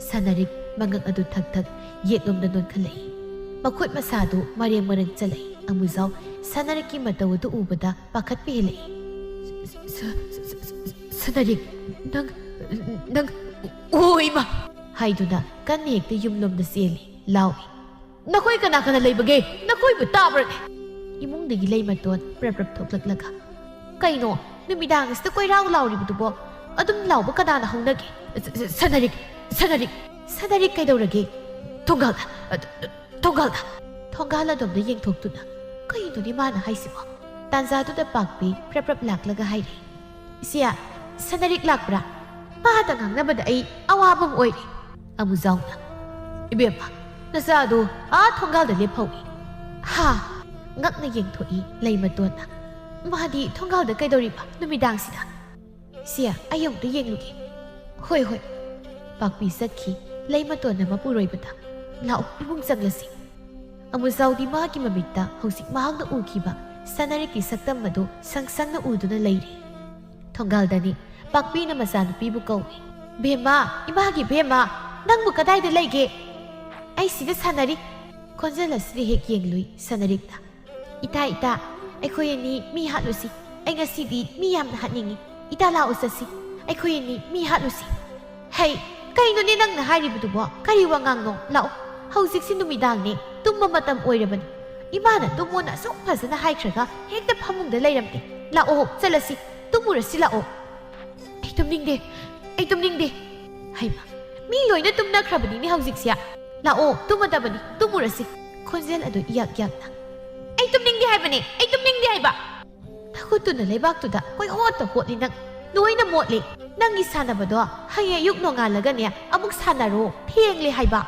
สันดาริกมังกังอดุทักเย็ดลมดันนนขันเลยมาคุยมาสาดูมาเรียงมาเริงจะเลยอามุเจ้าสันดาริกมาตัวดูอุบดาปาคัดไปเลยสันดาริกนังโอ้ยมาให้ดูนะกันเอกแต่ยุ่มลมเดเสียเลยเล่านักคุยกันนักกันเลยบะเกนักคุยบุตรบระอีมุงเด็กเลยมาตัวปรับถกหลักๆไก่โน่นึกไม่ดังสตะกุยเราเล่าดิบุตรบ่อดุมเล่าบุกกระดานห้องนักสันดาริกไก่ดาวระเกทงกัลละดมได้ยังถกตุนะไก่ตัวนี้มานะให้สิบ่ตันซาตุเดปากปีปรับหลักแล้วก็ให้เลยเสียสันดาริกหลักปะป้าต่างหากนั่นบัดไออาวาบงโอยอามุเจ้านะอีเบียบน่าซาดูทงกัลเดเล็บเผาอีฮ่างักในยังถอยเลยมาตัวนะมาดีทงกัลเดไก่ดาวริบะนึกไม่ดังสินะเสียอายุได้ยังลูกเฮ้ยปากปีสักขีเลยมาตัวนั้นมาปูรอยบัดเราอีมุงจังละสิอามุเจ้าดีมากกิมามิตาเฮาสิมาหักนะอูคีบะสันดาริกสักตั้มมาดูสังนะอูดูนะเลยดิทงกัลดานี่ปากปีน่ะมาสานปีบุกเอาเบมาอีมากิเบมานั่งบุกกระไดเดเลยเกไอสิเดสันดาริกคนจะละสิเฮกยังลุยสันดาริกตาอีตาไอคุยนี้มีฮัดลุสิไองาสิดีมียามฮัดยังงี้อีตาลาอุสสิไอคุยนี้มีฮัดลุสิเฮ้ยไก่โนนี่นั่งนะให้ริบุตุบ่กะรีวังงังงเล่าเฮาซิกซินนุมิดังนี่ตุ้มมาตำอวยระบันอีมาน่ะตุ้มน่ะส่งภาษาให้ครักเฮกแต่พมุงเดลัยรำติลาโอจะละสิตุ้มมุระสิลาโอไอตุ้มนิ่งเดให้มามีลอยนะตุ้มนักครับบันนี้นี่เฮาซิกเสียลาโอตุ้มมาตำบันนี้ตุ้มมุระสิคนเซลอดุอยากนะไอตุ้มนิ่งเดให้บันนี้ไอตุ้มนิ่งเดให้บะถ้าคุณตุนอะไรบ้างตุดะก้อยโหดต่อโหดนี่นักน้อยนะหมดเลยนั่งกิสานาบดอให้ยุกนงานแล้วกันเนี่ยอามุกสานาโรเพียงเลยให้บะ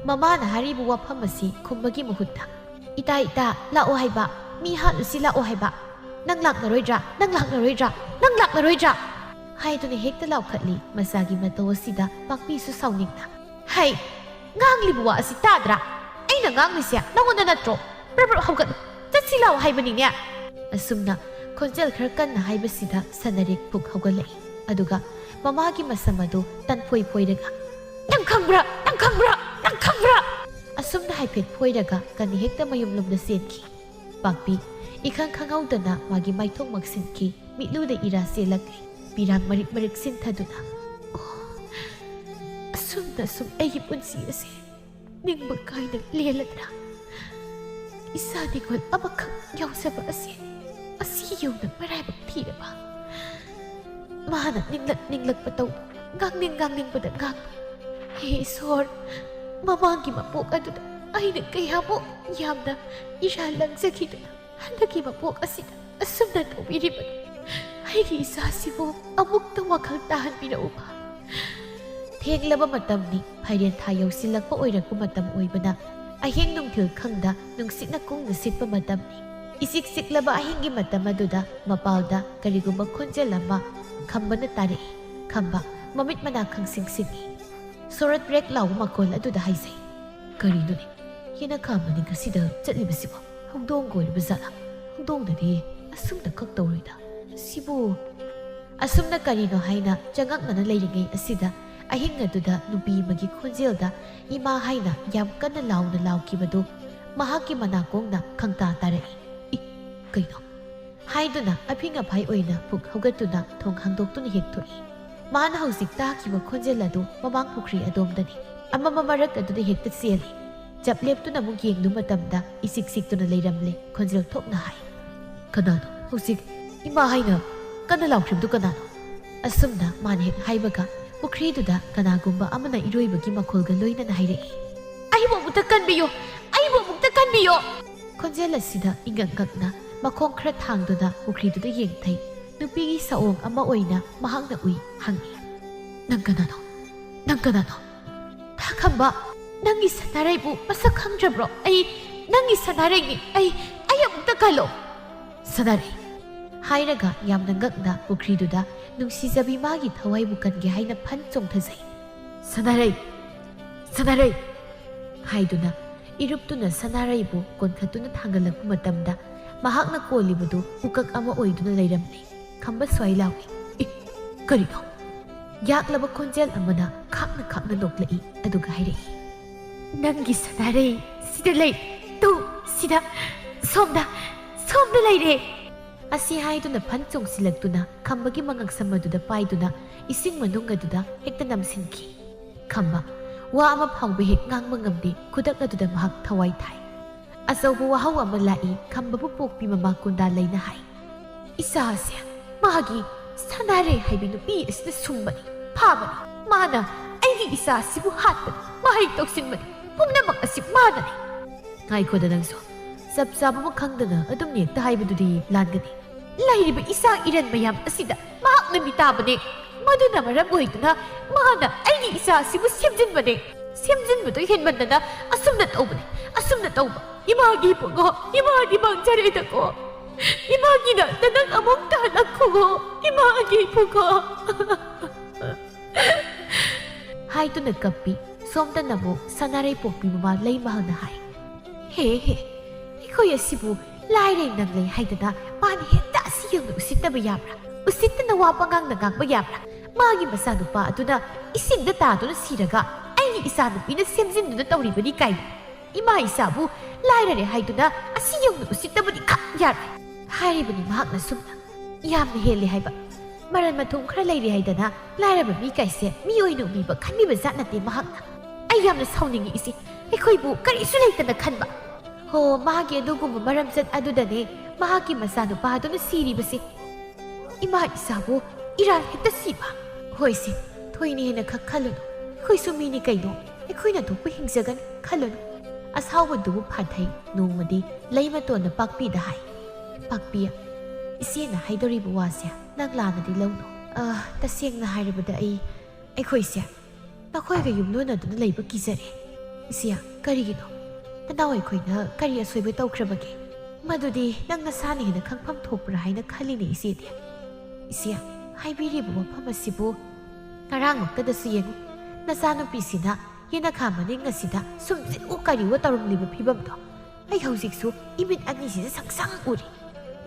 มาม่านะฮาริบัวพมาสีคุมบกิมุหุตะอีตาลาโอให้บะมีฮัลุสิลาโอให้บะนั่งหลักนะรอยจ้าให้ตัวนี้เฮกตะเล่าขัดลีมาสากิมาโตสิดาปักปีสุสาวนิกนะให้งางลิบัวสิตาดระไอ้น่ะงางลิเสียน้องคนนั้นโตปรับเขากันจะสิลาให้บันนี้เนี่ยอสุมนะคนเจลครักันนะให้บัสิดาสันดาริกพุกเขากันเลยอดุกะมาม่ากิมาสมาดูตันพวยเด็กนั่งขังบระอสุมนะให้เพชรพวยเด็กกันนี่เฮกตะมายุมลมเดเซียนคีปากปีอีกครั้งเอาแต่นะมากิไม่ท่องมักสินคีมิลูเดอิราเซลักลีปีรังมาริกสินทัดุนะอสุมนะไอยิบุนเสียเสนิ่งบักไก่นักเลี้ยละนะอิสานิคนอับคักยาวเสบะเสียอาศัยอยู่นักไม่ได้บักทีเดบ้ามาหนักนิ่งหลักประตูกังนิ่งประตูกังเฮ้สอนมาบางกิมาปุกอันดุไอ้หนึ่งก็ยามุยามนะอิชาลังสักทีนะฮันตะกิมาปุกอาศิอาสมนันทวิริบันให้ดีซาสิโบอามุกต้องว่าขังตาหันปีนาอุบาเทียงแล้วมาตำนี้ภายเรียนทายเอาสิลักปะอวยรักกุมาตำอวยบนะไอเฮงนุ่งถือขังดานุ่งสินักกุ้งนุ่งสิปมาตำนี้isik laba ahingi matamaduda mapalda kariguma kunja lama khambana tare khamba mamit manakang singsingi sorat break law makol aduda haisai karino ni hina khamani kasida chatliba sibo hongdong goi bazala hongdong da di asum da kak tawrida sibo ꯑꯁꯨꯝꯅ ꯀꯔꯤꯅꯣ ꯍꯥꯏꯅ ꯆꯉꯛꯅꯅ ꯂꯩꯔꯤꯉꯩ ꯑꯁꯤꯗ ꯑꯍꯤꯡ ꯑꯗꯨꯗ ꯅꯨꯄꯤ ꯑꯃꯒꯤ ꯈꯣꯟꯖꯦꯜꯗ ꯏꯃꯥ ꯍꯥꯏꯅ ꯌꯥꯝ ꯀꯟꯅ ꯂꯥꯎꯅ ꯂꯥꯎꯈꯤꯕꯗꯨ ꯃꯍꯥꯛꯀꯤ ꯃꯅꯥꯀꯣꯡꯅ ꯈꯪꯇꯥ ꯇꯥꯔꯛꯏ꯫ ꯀꯩꯅꯣ ꯍꯥꯏꯗꯨꯅ ꯑꯐꯤꯡ ꯑꯐꯥꯏ ꯑꯣꯏꯅ ꯄꯨꯛ ꯍꯧꯒꯠꯇꯨꯅ ꯊꯣꯡ ꯍꯥꯡꯗꯣꯛꯇꯨꯅ ꯍꯦꯛ ꯊꯣꯛꯏ꯫ ꯃꯥꯅ ꯍꯧꯖꯤꯛ ꯇꯥꯈꯤꯕ ꯈꯣꯟꯖꯦꯜ ꯑꯗꯨ ꯃꯃꯥꯡ ꯄꯨꯈ꯭ꯔꯤ ꯑꯗꯣꯝꯗꯅꯤ꯫ ꯑꯃꯃ ꯃꯔꯛ ꯑꯗꯨꯗ ꯍꯦꯛꯇ ꯆꯦꯜꯂꯤ꯫ ꯆꯞ ꯂꯦꯞꯇꯨꯅ ꯑꯃꯨꯛ ꯌꯦꯡꯂꯨ ꯃꯇꯝꯗ ꯏꯁꯤꯛ ꯁꯤꯛꯇꯨꯅ ꯂꯩꯔꯝꯂꯦ ꯈꯣꯟꯖꯦꯜ ꯊꯣꯛꯅ ꯍꯥꯏ꯫ ꯀꯅꯥꯅꯣ ꯍꯧꯖꯤꯛ ꯏꯃꯥ ꯍꯥꯏꯅ ꯀꯟꯅ ꯂꯥꯎꯈ꯭ꯔꯤꯕꯗꯨ ꯀꯅꯥꯅꯣ? ꯑꯁꯨꯝꯅ ꯃꯥꯅ ꯍꯦꯛ ꯍꯥꯏꯕꯒ ꯄꯨꯈ꯭ꯔꯤꯗꯨꯗ ꯀꯅꯥꯒꯨꯝꯕ ꯑꯃꯅ ꯏꯔꯣꯏꯕꯒꯤ ꯃꯈꯣꯜꯒ ꯂꯣꯏꯅꯅ ꯍꯥꯏꯔꯛꯏ꯫ ꯑꯩꯕꯨ ꯑꯃꯨꯛꯇ ꯀꯟꯕꯤꯌꯨ! ꯑꯩꯕꯨ ꯑꯃꯨꯛꯇ ꯀꯟꯕꯤꯌꯨ! ꯈꯣꯟꯖꯦꯜ ꯑꯁꯤꯗ ꯏꯉꯛ ꯉꯛꯅ ꯃꯈꯣꯡ ꯈꯔ ꯊꯥꯡꯗꯨꯅ ꯄꯨꯈ꯭ꯔꯤꯗꯨꯗ ꯌꯦꯡꯊꯩ꯫ ꯅꯨꯄꯤꯒꯤ ꯁꯑꯣꯡ ꯑꯃ ꯑꯣꯏꯅ ꯃꯍꯥꯛꯅ ꯎꯏ ꯍꯪꯉꯤ꯫ ꯅꯪ ꯀꯅꯥꯅꯣ? ꯅꯪ ꯀꯅꯥꯅꯣ? ꯈꯝꯕ, ꯅꯪꯒꯤ ꯁꯅꯥꯔꯩꯕꯨ ꯃꯁꯛ ꯈꯪꯗ꯭ꯔꯕ꯭ꯔꯣ? ꯑꯩ ꯅꯪꯒꯤ ꯁꯅꯥꯔꯩꯅꯤ꯫ ꯑꯩ ꯑꯃꯨꯛꯇ ꯀꯜꯂꯣ! ꯁꯅꯥꯔꯩ ꯍꯥꯏꯔꯒ ꯌꯥꯝꯅ ꯉꯛꯅ ꯄꯨꯈ꯭ꯔꯤꯗꯨꯗ ꯅꯨꯡꯁꯤꯖꯕꯤ ꯃꯥꯒꯤ ꯊꯋꯥꯏꯕꯨ ꯀꯟꯒꯦ ꯍꯥꯏꯅ ꯐꯟ ꯆꯣꯡꯊꯖꯩ꯫ ꯁꯅꯥꯔꯩ! ꯁꯅꯥꯔꯩ! ꯍꯥꯏꯗꯨꯅ ꯏꯔꯨꯞꯇꯨꯅ ꯁꯅꯥꯔꯩꯕꯨ ꯀꯣꯟꯈꯠꯇꯨꯅ ꯊꯥꯡꯒꯠꯂꯛꯄ ꯃꯇꯝꯗ ꯃꯍꯥꯛꯅ ꯀꯣꯜꯂꯤꯕꯗꯨ ꯎꯀꯛ ꯑꯃ ꯑꯣꯏꯗꯨꯅ ꯂꯩꯔꯝꯂꯦ꯫ ꯈꯝꯕ ꯁ꯭ꯋꯥꯏ ꯂꯥꯎꯏ꯫ ꯀꯔꯤꯅꯣ? ꯌꯥꯛꯂꯕ ꯈꯣꯟꯖꯦꯜ ꯑꯃꯅ ꯈꯥꯛꯅ ꯈꯥꯛꯅ ꯅꯣꯛꯂꯛꯏ ꯑꯗꯨꯒ ꯍꯥꯏꯔꯛꯏ꯫ ꯅꯪꯒꯤ ꯁꯅꯥꯔꯩ ꯁꯤꯗ ꯂꯩ꯫ ꯇꯨ ꯁꯤꯗ ꯁꯣꯝꯗ ꯂꯩꯔꯦ! ꯑꯁꯤ ꯍꯥꯏꯗꯨꯅ ꯐꯟ ꯆꯣꯡꯁꯤꯜꯂꯛꯇꯨꯅ ꯈꯝꯕꯒꯤ ꯃꯉꯛꯁꯝ ꯑꯗꯨꯗ ꯄꯥꯏꯗꯨꯅ ꯏꯁꯤꯡ ꯃꯅꯨꯡ ꯑꯗꯨꯗ ꯍꯦꯛꯇ ꯅꯝꯁꯤꯟꯈꯤ꯫ ꯈꯝꯕ ꯋꯥ ꯑꯃ ꯐꯥꯎꯕ ꯍꯦꯛ ꯉꯥꯡꯕ ꯉꯝꯗꯦ꯫ ꯈꯨꯗꯛ ꯑꯗꯨꯗ ꯃꯍꯥꯛ ꯊꯋꯥꯏ ꯊꯥꯏ꯫ ꯑꯆꯧꯕ ꯋꯥꯍꯧ ꯑꯃ ꯂꯥꯛꯏ ꯈꯝꯕꯕꯨ ꯄꯣꯛꯄꯤ ꯃꯃꯥ ꯀꯨꯟꯗꯥꯂꯩꯅ ꯍꯥꯏ꯫ ꯏꯆꯥꯁꯦ ꯃꯥꯒꯤ ꯁꯅꯥꯔꯩ ꯍꯥꯏꯕꯤ ꯅꯨꯄꯤ ꯑꯁꯤꯅ ꯁꯨꯝꯕꯅꯤ, ꯐꯥꯕꯅꯤ꯫ ꯃꯥꯅ ꯑꯩꯒꯤ ꯏꯆꯥ ꯑꯁꯤꯕꯨ ꯍꯥꯠꯄꯅꯤ, ꯃꯍꯩ ꯇꯧꯁꯤꯟꯕꯅꯤ꯫ ꯄꯨꯝꯅꯃꯛ ꯑꯁꯤ ꯃꯥꯅꯅꯤ꯫ ꯉꯥꯏꯈꯣꯗ ꯅꯪꯁꯨ ꯆꯞ ꯆꯥꯕ ꯑꯃ ꯈꯪꯗꯅ ꯑꯗꯨꯝ ꯍꯦꯛꯇ ꯍꯥꯏꯕꯗꯨꯗꯤ ꯂꯥꯟꯒꯅꯤ꯫ ꯂꯩꯔꯤꯕ ꯏꯆꯥ ꯏꯔꯟ ꯃꯌꯥꯝ ꯑꯁꯤꯗ ꯃꯍꯥꯛꯅ ꯃꯤꯇꯥꯕꯅꯦ꯫ ꯃꯗꯨꯅ ꯃꯔꯝ ꯑꯣꯏꯗꯨꯅ ꯃꯥꯅ ꯑꯩꯒꯤ ꯏꯆꯥ ꯑꯁꯤꯕꯨ ꯁꯦꯝꯖꯤꯟꯕꯅꯦ꯫ ꯁꯦꯝꯖꯤꯟꯕꯗꯨ ꯍꯦꯟꯃꯟꯗꯅ ꯑꯁꯨꯝꯅ ꯇꯧꯕꯅꯦ, ꯑꯁꯨꯝꯅ ꯇꯧꯕ꯫ ꯏꯃꯥꯒꯤ ꯏꯕꯨꯡꯉꯣ, ꯏꯃꯥꯗꯤ ꯃꯥꯡꯖꯔꯦꯗꯀꯣ꯫ ꯏꯃꯥꯒꯤ ꯅꯥꯛꯇ ꯅꯪ ꯑꯃꯨꯛꯇ ꯍꯜꯂꯛꯈꯣ, ꯏꯃꯥꯒꯤ ꯏꯕꯨꯡꯉꯣ! ꯍꯥꯏꯗꯨꯅ ꯀꯞꯄꯤ꯫ ꯁꯣꯝꯗꯅ ꯑꯃꯨꯛ ꯁꯅꯥꯔꯩ ꯄꯣꯛꯄꯤ ꯃꯃꯥ ꯂꯩꯃꯍꯜꯅ ꯍꯥꯏ꯫ ꯍꯦ ꯑꯩꯈꯣꯏ ꯑꯁꯤꯕꯨ ꯂꯥꯏꯔꯩ ꯅꯪꯂꯩ ꯍꯥꯏꯗꯅ ꯃꯥꯅ ꯍꯦꯛꯇ ꯑꯁꯤ ꯌꯧꯅ ꯎꯁꯤꯠꯇꯕ ꯌꯥꯕ꯭ꯔꯥ? ꯎꯁꯤꯠꯇꯅ ꯋꯥ ꯄꯉꯥꯡꯗ ꯉꯥꯡꯕ ꯌꯥꯕ꯭ꯔꯥ? ꯃꯥꯒꯤ ꯃꯆꯥꯅꯨꯄꯥ ꯑꯗꯨꯅ ꯏꯁꯤꯡꯗ ꯇꯥꯗꯨꯅ ꯁꯤꯔꯒ ꯑꯩꯒꯤ ꯏꯆꯥꯅꯨꯄꯤꯅ ꯁꯦꯝꯖꯤꯟꯗꯨꯅ ꯇꯧꯔꯤꯕꯅꯤ ꯀꯥꯏꯅ ꯏꯃꯥ ꯏꯆꯥꯕꯨ ꯂꯥꯏꯔꯔꯦ ꯍꯥꯏꯗꯨꯅ ꯑꯁꯤ ꯌꯧꯅ ꯎꯁꯤꯠꯇꯕꯗꯤ ꯈꯛ ꯌꯥꯔꯣꯏ ꯍꯥꯏꯔꯤꯕꯅꯤ ꯃꯍꯥꯛꯅ ꯁꯨꯝꯅ ꯌꯥꯝꯅ ꯍꯦꯜꯂꯦ ꯍꯥꯏꯕ ꯃꯔꯟ ꯃꯊꯨꯝ ꯈꯔ ꯂꯩꯔꯦ ꯍꯥꯏꯗꯅ ꯂꯥꯏꯔꯕ ꯃꯤ ꯀꯥꯏꯁꯦ ꯃꯤ ꯑꯣꯏꯅ ꯎꯕꯤꯕ ꯈꯟꯕꯤꯕ ꯖꯥꯠ ꯅꯠꯇꯦ ꯃꯍꯥꯛꯅ ꯑꯩ ꯌꯥꯝꯅ ꯁꯥꯎꯅꯤꯡꯉꯤ ꯏꯆꯦ ꯑꯩꯈꯣꯏꯕꯨ ꯀꯔꯤꯁꯨ ꯂꯩꯇꯅ ꯈꯟꯕ ꯍꯣ ꯃꯍꯥꯛꯀꯤ ꯑꯗꯨꯒꯨꯝꯕ ꯃꯔꯝꯆꯠ ꯑꯗꯨꯗꯅꯦ ꯃꯍꯥꯛꯀꯤ ꯃꯆꯥꯅꯨꯄꯥ ꯑꯗꯨꯅ ꯁꯤꯔꯤꯕꯁꯦ ꯏꯃꯥ ꯏꯆꯥꯕꯨ ꯏꯔꯥꯜ ꯍꯦꯛꯇ ꯁꯤꯕ ꯍꯣꯏꯁꯦ ꯊꯣꯏꯅ ꯍꯦꯟꯅ ꯈꯛ ꯈꯜꯂꯨꯅꯨ ꯑꯩꯈꯣꯏꯁꯨ ꯃꯤꯅꯤ ꯀꯩꯅꯣ ꯑꯩꯈꯣꯏꯅ ꯊꯣꯛꯄ ꯍꯤꯡꯖꯒꯅꯤ ꯈꯜꯂꯨꯅꯨ ꯑꯁꯥꯎꯕꯗꯨꯕꯨ ꯐꯥꯊꯩ ꯅꯣꯡꯃꯗꯤ ꯂꯩꯃꯇꯣꯟꯅ ꯄꯥꯛꯄꯤꯗ ꯍꯥꯏ ꯄꯥꯛꯄꯤ ꯏꯆꯦꯅ ꯍꯥꯏꯗꯧꯔꯤꯕ ꯋꯥꯁꯦ ꯅꯪ ꯂꯥꯟꯅꯗꯤ ꯂꯧꯅꯨ ꯇꯁꯦꯡꯅ ꯍꯥꯏꯔꯕꯗ ꯑꯩꯈꯣꯏꯁꯦ ꯅꯈꯣꯏꯒ ꯌꯨꯝꯂꯣꯟꯅꯗꯨꯅ ꯂꯩꯕ ꯀꯤꯖꯔꯦ ꯏꯆꯦ ꯀꯔꯤꯒꯤꯅꯣ ꯅꯅꯥꯎ ꯑꯩꯈꯣꯏꯅ ꯀꯔꯤ ꯑꯁꯣꯏꯕ ꯇꯧꯈ꯭ꯔꯕꯒꯦ ꯃꯗꯨꯗꯤ ꯅꯪ ꯅꯁꯥꯅ ꯍꯦꯟꯅ ꯈꯪꯐꯝ ꯊꯣꯛꯄ꯭ꯔꯥ ꯍꯥꯏꯅ ꯈꯜꯂꯤꯅꯦ ꯏꯆꯦꯗꯤ ꯏꯆꯦ ꯍꯥꯏꯕꯤꯔꯤꯕ ꯋꯥꯐꯝ ꯑꯁꯤꯕꯨ ꯉꯔꯥꯡꯃꯛꯇꯗꯁꯨ ꯌꯦꯡꯉꯨ ꯅꯆꯥꯅꯨꯄꯤꯁꯤꯅ ꯌꯦꯅꯈꯥ ꯃꯅꯤꯡ ꯑꯁꯤꯗ ꯁꯨꯝ ꯆꯤꯟꯎ ꯀꯔꯤꯋꯣ ꯇꯧꯔꯝꯂꯤꯕ ꯐꯤꯕꯝꯗꯣ ꯑꯩ ꯍꯧꯖꯤꯛꯁꯨ ꯏꯃꯤꯠ ꯑꯅꯤꯁꯤꯗ ꯁꯪꯁꯪ ꯎꯔꯤ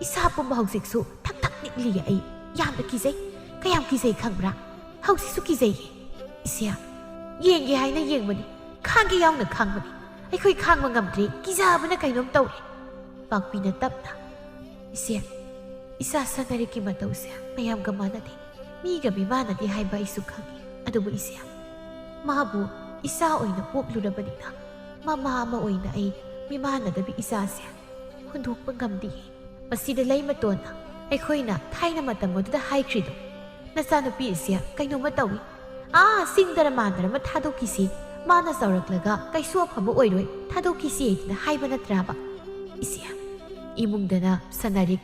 ꯏꯁꯥ ꯄꯨꯝꯕ ꯍꯧꯖꯤꯛꯁꯨ ꯊꯛ ꯊꯛ ꯅꯤꯛꯂꯤꯌꯦ ꯑꯩ ꯌꯥꯝꯅ ꯀꯤꯖꯩ ꯀꯌꯥꯝ ꯀꯤꯖꯩ ꯈꯪꯕ꯭ꯔꯥ ꯍꯧꯖꯤꯛꯁꯨ ꯀꯤꯖꯩꯌꯦ ꯏꯆꯦ ꯌꯦꯡꯒꯦ ꯍꯥꯏꯅ ꯌꯦꯡꯕꯅꯤ ꯈꯥꯡꯒꯦ ꯌꯥꯎꯅ ꯈꯥꯡꯕꯅꯤ ꯑꯩꯈꯣꯏ ꯈꯥꯡꯕ ꯉꯝꯗ꯭ꯔꯤ ꯀꯤꯖꯕꯅ ꯀꯩꯅꯣꯝ ꯇꯧꯔꯦ ꯄꯥꯛꯄꯤꯅ ꯇꯞꯅ ꯏꯆꯦ ꯏꯆꯥ ꯁꯅꯔꯤꯛꯀꯤ ꯃꯇꯧꯁꯦ ꯃꯌꯥꯝꯒ ꯃꯥꯟꯅꯗꯦ ꯃꯤꯒ ꯃꯤꯃꯥꯟꯅꯗꯦ ꯍꯥꯏꯕ ꯑꯩꯁꯨ ꯈꯪꯉꯤ ꯑꯗꯨꯕꯨ ꯏꯆꯦ ꯃꯥꯕꯨ ꯏꯆꯥ ꯑꯣꯏꯅ ꯄꯣꯛꯂꯨꯔꯕꯅꯤꯅ ꯃꯃꯥ ꯑꯃ ꯑꯣꯏꯅ ꯑꯩ ꯃꯤꯃꯥꯟꯅꯗꯕꯤ ꯏꯆꯥꯁꯦ ꯍꯨꯟꯗꯣꯛꯄ ꯉꯝꯗꯦ ꯃꯁꯤꯗ ꯂꯩꯃꯇꯣꯟꯅ ꯑꯩꯈꯣꯏꯅ ꯊꯥꯏꯅ ꯃꯇꯝ ꯑꯗꯨꯗ ꯍꯥꯏꯈ꯭ꯔꯤꯗꯣ ꯅꯆꯥꯅꯨꯄꯤ ꯑꯁꯦ ꯀꯩꯅꯣꯝꯃ ꯇꯧꯏ ꯆꯤꯡꯗꯔ ꯃꯥꯟꯗꯔ ꯑꯃ ꯊꯥꯗꯣꯛꯈꯤꯁꯤ ꯃꯥꯅ ꯆꯥꯎꯔꯛꯂꯒ ꯀꯩꯁꯨ ꯑꯐꯕ ꯑꯣꯏꯔꯣꯏ ꯊꯥꯗꯣꯛꯈꯤꯁꯤ ꯍꯥꯏꯗꯅ ꯍꯥꯏꯕ ꯅꯠꯇ꯭ꯔꯕ ꯏꯆꯦ ꯏꯃꯨꯡꯗꯅ ꯁꯅꯔꯤꯛ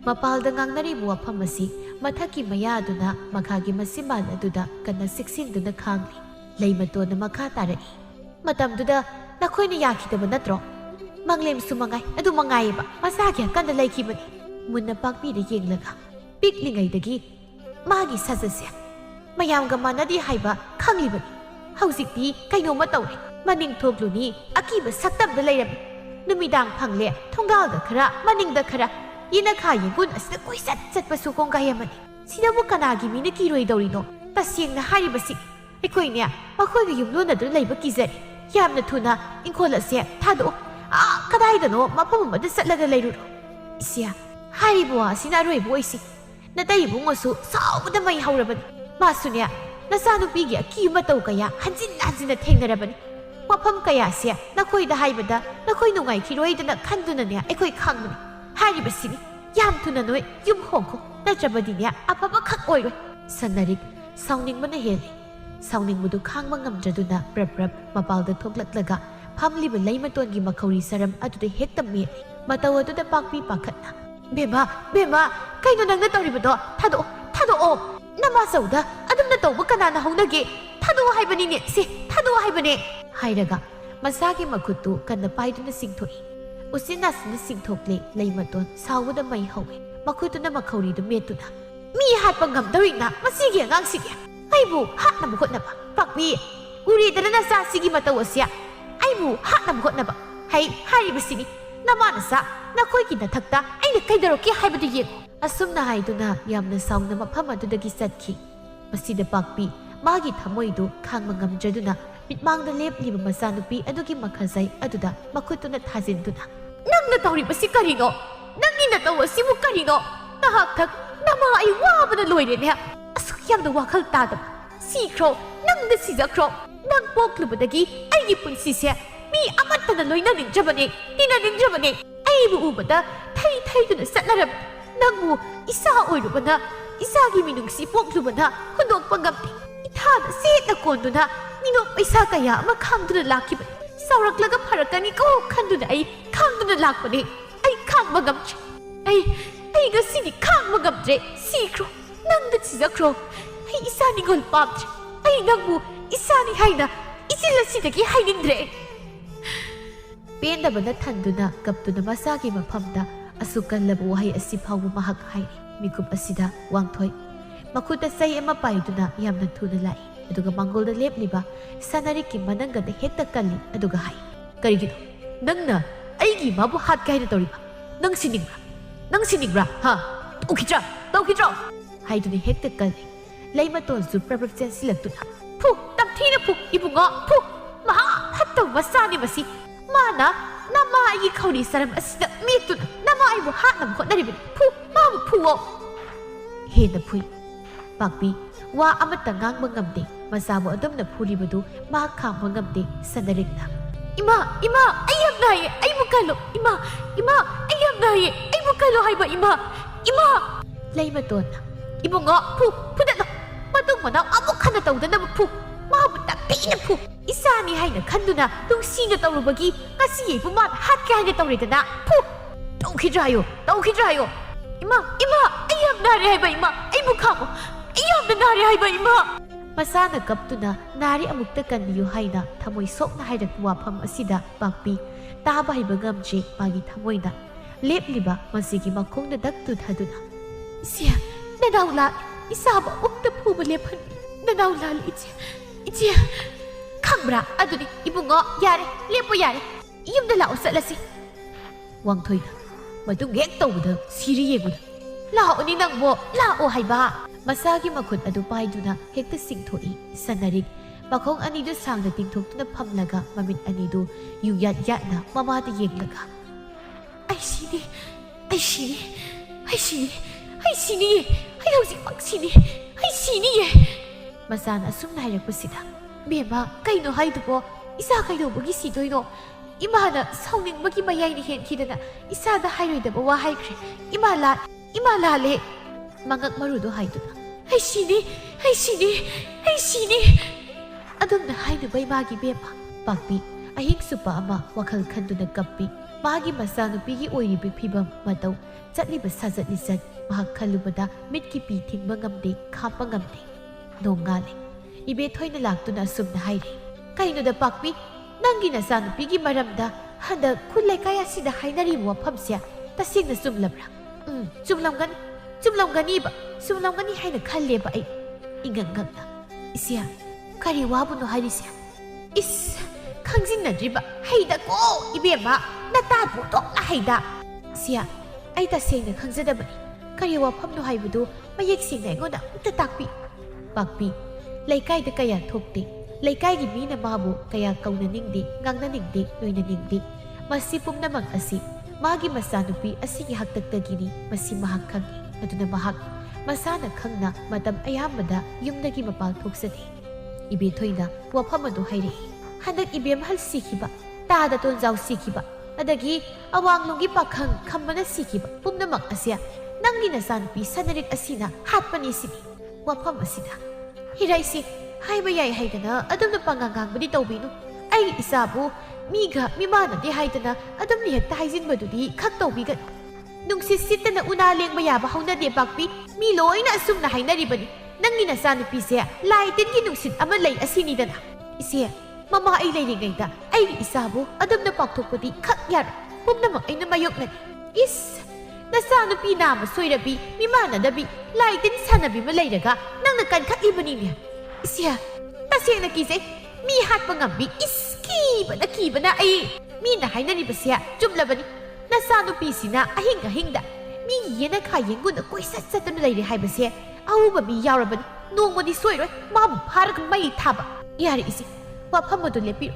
ꯃꯄꯥꯜꯗ ꯉꯥꯡꯅꯔꯤꯕ ꯋꯥꯐꯝ ꯑꯁꯤ ꯃꯊꯛꯀꯤ ꯃꯌꯥꯗꯨꯅ ꯃꯈꯥꯒꯤ ꯃꯆꯤꯟꯕꯥꯜ ꯑꯗꯨꯗ ꯀꯟꯅ ꯆꯦꯛꯁꯤꯟꯗꯨꯅ ꯈꯥꯡꯂꯤ ꯂꯩꯃꯇꯣꯟꯅ ꯃꯈꯥ ꯇꯥꯔꯛꯏ ꯃꯇꯝꯗꯨꯗ ꯅꯈꯣꯏꯅ ꯌꯥꯈꯤꯗꯕ ꯅꯠꯇ꯭ꯔꯣ ꯃꯪꯂꯦꯝꯁꯨ ꯃꯉꯥꯏ ꯑꯗꯨ ꯃꯉꯥꯏꯌꯦꯕ ꯃꯆꯥꯒꯤ ꯍꯛꯀꯟꯗ ꯂꯩꯈꯤꯕꯅꯤ ꯃꯨꯟꯅ ꯄꯥꯛꯄꯤꯗ ꯌꯦꯡꯂꯒ ꯄꯤꯛꯂꯤꯉꯩꯗꯒꯤ ꯃꯥꯒꯤ ꯁꯥꯖꯠꯁꯦ ꯃꯌꯥꯝꯒ ꯃꯥꯟꯅꯗꯦ ꯍꯥꯏꯕ ꯈꯪꯂꯤꯕꯅꯤ ꯍꯧꯖꯤꯛꯇꯤ ꯀꯩꯅꯣꯝꯃ ꯇꯧꯔꯦ ꯃꯅꯤꯡ ꯊꯣꯛꯂꯨꯅꯤ ꯑꯀꯤꯕ ꯁꯛꯇꯝꯗ ꯂꯩꯔꯝꯃꯤ ꯅꯨꯃꯤꯗꯥꯡ ꯐꯪꯂꯦ ꯊꯣꯡꯒꯥꯜꯗ ꯈꯔ ꯃꯅꯤꯡꯗ ꯈꯔ ꯌꯦꯅꯈꯥ ꯌꯦꯡꯒꯨꯟ ꯑꯁꯤꯗ ꯀꯣꯏꯆꯠ ꯆꯠꯄꯁꯨ ꯀꯣꯡꯒꯥꯏ ꯑꯃꯅꯤ Sidabu kanagi mina kiroi dorino. Tasiengna haribasi. Aikoine makhoi gi yumlo na du leiba kizari. Yamna thuna ingkhola se thado. Kadaidano mafam amada satlaga leiruro. Isia haribo asina roibo oisi. Natai bungosu saubada mai haurabani. Masunya nasanupigi akiyuma tau kaya hanjin thengnarabani. Mafam kaya se nakhoi da haibada nakhoi nungai khiroidana khandunane aikoi khangmani. Haribasini yam thuna noi yum hongko natrabadine afaba khak oiroi. Sanarik sauningmana heli. Sauningmudu khangma ngamjaduna prap mapalda thoklatlaga phamliba leimatongi makhauri saram aduda hekta meli. Mataw aduda pakpi pakhatna. Bema kaino nangna tawribado thado o nama sauda adumna tawba kanana haunage thado haibani se thado haibane hairaga masagi makhutu kanna paiduna singthoi. Usina sina singthokle leimaton sawada mai hawe makhutuna makhauri du metuna. Mi hatpa ngamdawina masigi angangsigi aibu hatna mukhotnaba pakpi uri dana sa sigi mataw asya aibu hatna mukhotnaba hai haribasini namana sa nakhoi ki nathakta aina kaidaroki haibadu yeng asumna haiduna yamna saungna mafam adudagi satki masida pakpi magi thamoidu khangma ngamjaduna mitmangda lepliba masanupi adugi makhazai aduda makhutuna thajinduna nangna tawribasi karino nangina tawasibu karino nahak thak nama ai wabana loirene asuk yamna wakhal tadaba sikro nangda sijakro nang poklubadagi aigi punsise mi amatana loina ninjabane aibu ubada thai duna satlarab nangmu isa oirubana isagi minungsi poklubana hundokpa ngamti ithada setna konduna minok paisa kaya ama khangduna lakiba sauraklaga pharakani ko khanduna ai khangduna lakpane ai khangma gamche ai gasini khangma gamtre sikro nangda chijakro ai isani gol pamche ai nangmu isani haina isilasidagi hainindre. Pendabana thanduna kaptuna masagi mafamda asukanlaba wahai asi phawbu mahak hairi mikup asida wangthoi makhuta sai ama paiduna yamna thuna lai aduga mangolda lepliba sanariki manangada hekta kalli aduga hai karigino nangna aigi mabu hat kaina toriba nang siningra ha tokitra haiduni hekta kalli leimaton zu prabhaksen silaktuna phu tamthina phu ibunga phu maha hatta wasani masi mana nama ai khawri saram asida metuna nama ai bu hatnam khotnaribani mabu phuwo hena phui pakpi wa amata ngangba ngamde masabu adumna phuribadu ma khangba ngamde sanarikna ima ayam naye ai mukalo ima ayam naye ai mukalo haiba ima leimatona ibunga phudana matung mana amuk khana tawdana phu mabu tapina phu isani haina khanduna tungsina tawrubagi ngasi yebu man hat kaina tawridana phu tawkhidrayo ima ayam nare haiba ima ai mukhamo ayam nare haiba ima masana kaptuna nari amukta kandiyo haina thamoi sokna hairak wafam asida pakpi taba haiba ngamje magi thamoina lepliba masigi makhongna daktu thaduna sia nadaula isaba ukta phuba lephan nadaula ichi khambra aduni ibungo yare lepo yare yumda lao satlasi wangthoina madung hek tawda siri yeguda lao ni nangbo lao haiba masagi makhut adu paiduna hekta singthoi sanarik makhong anidu sangna tingthokna phamlaga mamit anidu yatna mamada yenglaga ai sini ai hausi paksini ai sini ye masana sumna hairakpasida bema kaino haidubo isa kaino bogi sidoino imana sauningmagi mayayni henkidana isada hairoidaba wa haikre imala le mangak marudo haiduna ai sini adumna hainubay magi bema pakpi ahing supa ama wakhal khanduna kappi magi masanupigi oiribi phibam mataw chatliba sajat lisat mahak khalubada mitki pi thingba ngamde khapa ngamde nongale ibe thoina laktuna sumna haire kaino da pakpi nangi na sanupigi maramda handa khulai kaya sida hainari wafamsia tasingna sumlabra sumlamgani haina khalleba ai ingangangna isia kari wabuno hairisia is khangjinnadriba haida ko ibema nata putok na haida sia ai tasengna khangzadabani ꯀꯔꯤ ꯋꯥꯐꯝꯅꯣ ꯍꯥꯏꯕꯗꯨ ꯃꯌꯦꯛ ꯁꯦꯡꯅ ꯑꯩꯉꯣꯟꯗ ꯑꯃꯨꯛꯇ ꯇꯥꯛꯄꯤ꯫ ꯄꯥꯛꯄꯤ: ꯂꯩꯀꯥꯏꯗ ꯀꯌꯥ ꯊꯣꯛꯇꯦ, ꯂꯩꯀꯥꯏꯒꯤ ꯃꯤꯅ ꯃꯥꯕꯨ ꯀꯌꯥ ꯀꯧꯅꯅꯤꯡꯗꯦ, ꯉꯥꯡꯅꯅꯤꯡꯗꯦ, ꯂꯣꯏꯅꯅꯤꯡꯗꯦ꯫ ꯃꯁꯤ ꯄꯨꯝꯅꯃꯛ ꯑꯁꯤ ꯃꯥꯒꯤ ꯃꯆꯥꯅꯨꯄꯤ ꯑꯁꯤꯒꯤ ꯍꯥꯛꯇꯛꯇꯒꯤꯅꯤ, ꯃꯁꯤ ꯃꯍꯥꯛ ꯈꯪꯏ꯫ ꯑꯗꯨꯅ ꯃꯍꯥꯛ ꯃꯁꯥꯅ ꯈꯪꯅ ꯃꯇꯝ ꯑꯌꯥꯝꯕꯗ ꯌꯨꯝꯗꯒꯤ ꯃꯄꯥꯟ ꯊꯣꯛꯆꯗꯦ꯫ ꯏꯕꯦꯊꯣꯏꯅ ꯋꯥꯐꯝ ꯑꯗꯨ ꯍꯥꯏꯔꯛꯏ꯫ ꯍꯟꯗꯛ ꯏꯕꯦꯝꯍꯜ ꯁꯤꯈꯤꯕ, ꯇꯥꯗ ꯇꯣꯟꯖꯥꯎ ꯁꯤꯈꯤꯕ, ꯑꯗꯒꯤ ꯑꯋꯥꯡꯂꯣꯝꯒꯤ ꯄꯥꯈꯪ ꯈꯝꯕꯅ ꯁꯤꯈꯤꯕ ꯄꯨꯝꯅꯃꯛ ꯑꯁꯤ ꯅꯪꯒꯤ ꯅꯆꯥꯅꯨꯄꯤ ꯁꯅꯔꯤꯛ ꯑꯁꯤꯅ ꯍꯥꯠꯄꯅꯤ ꯁꯤꯅꯤ꯫ ꯋꯥꯐꯝ ꯑꯁꯤꯗ ꯍꯤꯔꯩꯁꯤ ꯍꯥꯏꯕ ꯌꯥꯏ ꯍꯥꯏꯗꯅ ꯑꯗꯨꯝꯅ ꯄꯪꯉꯥꯡ ꯉꯥꯡꯕꯗꯤ ꯇꯧꯕꯤꯅꯨ꯫ ꯑꯩꯒꯤ ꯏꯆꯥꯕꯨ ꯃꯤꯒ ꯃꯤꯃꯥꯟꯅꯗꯦ ꯍꯥꯏꯗꯅ ꯑꯗꯨꯝꯅ ꯍꯦꯛꯇ ꯍꯥꯏꯖꯤꯟꯕꯗꯨꯗꯤ ꯈꯛ ꯇꯧꯕꯤꯒꯅꯨ꯫ ꯅꯨꯡꯁꯤꯠ ꯁꯤꯠꯇꯅ ꯎꯅꯥ ꯂꯦꯡꯕ ꯌꯥꯕ ꯍꯧꯅꯗꯦ ꯄꯥꯛꯄꯤ꯫ ꯃꯤ ꯂꯣꯏꯅ ꯑꯁꯨꯝꯅ ꯍꯥꯏꯅꯔꯤꯕꯅꯤ꯫ ꯅꯪꯒꯤ ꯅꯆꯥꯅꯨꯄꯤꯁꯦ ꯂꯥꯏ ꯇꯤꯟꯒꯤ ꯅꯨꯡꯁꯤꯠ ꯑꯃ ꯂꯩ ꯑꯁꯤꯅꯤꯗꯅ꯫ ꯏꯆꯦ, ꯃꯃꯥ ꯑꯩ ꯂꯩꯔꯤꯉꯩꯗ ꯑꯩꯒꯤ ꯏꯆꯥꯕꯨ ꯑꯗꯨꯝꯅ ꯄꯥꯛꯊꯣꯛꯄꯗꯤ ꯈꯛ ꯌꯥꯔꯣꯏ꯫ ꯄꯨꯝꯅꯃꯛ ꯑꯩꯅ ꯃꯥꯌꯣꯛꯅꯅꯤ꯫ ꯏꯁ, ꯅꯆꯥꯅꯨꯄꯤ ꯅꯥꯝꯃ ꯁꯣꯏꯔꯕꯤ, ꯃꯤꯃꯥꯟꯅꯗꯕꯤ, ꯂꯥꯏ ꯇꯤꯟ ꯁꯥꯟꯅꯕꯤ ꯑꯃ ꯂꯩꯔꯒ ꯅꯪꯅ ꯀꯟꯈꯠꯂꯤꯕꯅꯤꯅꯦ꯫ ꯏꯆꯦ, ꯇꯁꯦꯡꯅ ꯀꯤꯖꯩ꯫ ꯃꯤ ꯍꯥꯠꯄ ꯉꯝꯕꯤ꯫ ꯏꯁ, ꯀꯤꯕꯅ ꯑꯩ꯫ ꯃꯤꯅ ꯍꯥꯏꯅꯔꯤꯕꯁꯦ ꯆꯨꯝꯂꯕꯅꯤ꯫ ꯅꯆꯥꯅꯨꯄꯤꯁꯤꯅ ꯑꯍꯤꯡ ꯑꯍꯤꯡꯗ ꯃꯤꯒꯤ ꯌꯦꯅꯈꯥ ꯌꯦꯡꯒꯨꯟꯗ ꯀꯣꯏꯆꯠ ꯆꯠꯇꯨꯅ ꯂꯩꯔꯦ ꯍꯥꯏꯕꯁꯦ ꯑꯎꯕ ꯃꯤ ꯌꯥꯎꯔꯕꯅꯤ꯫ ꯅꯣꯡꯃꯗꯤ ꯁꯣꯏꯔꯣꯏ ꯃꯥꯕꯨ ꯐꯥꯔꯒ ꯃꯩ ꯊꯥꯕ꯫ ꯌꯥꯔꯦ ꯏꯆꯦ, ꯋꯥꯐꯝ ꯑꯗꯨ ꯂꯦꯞꯄꯤꯔꯣ꯫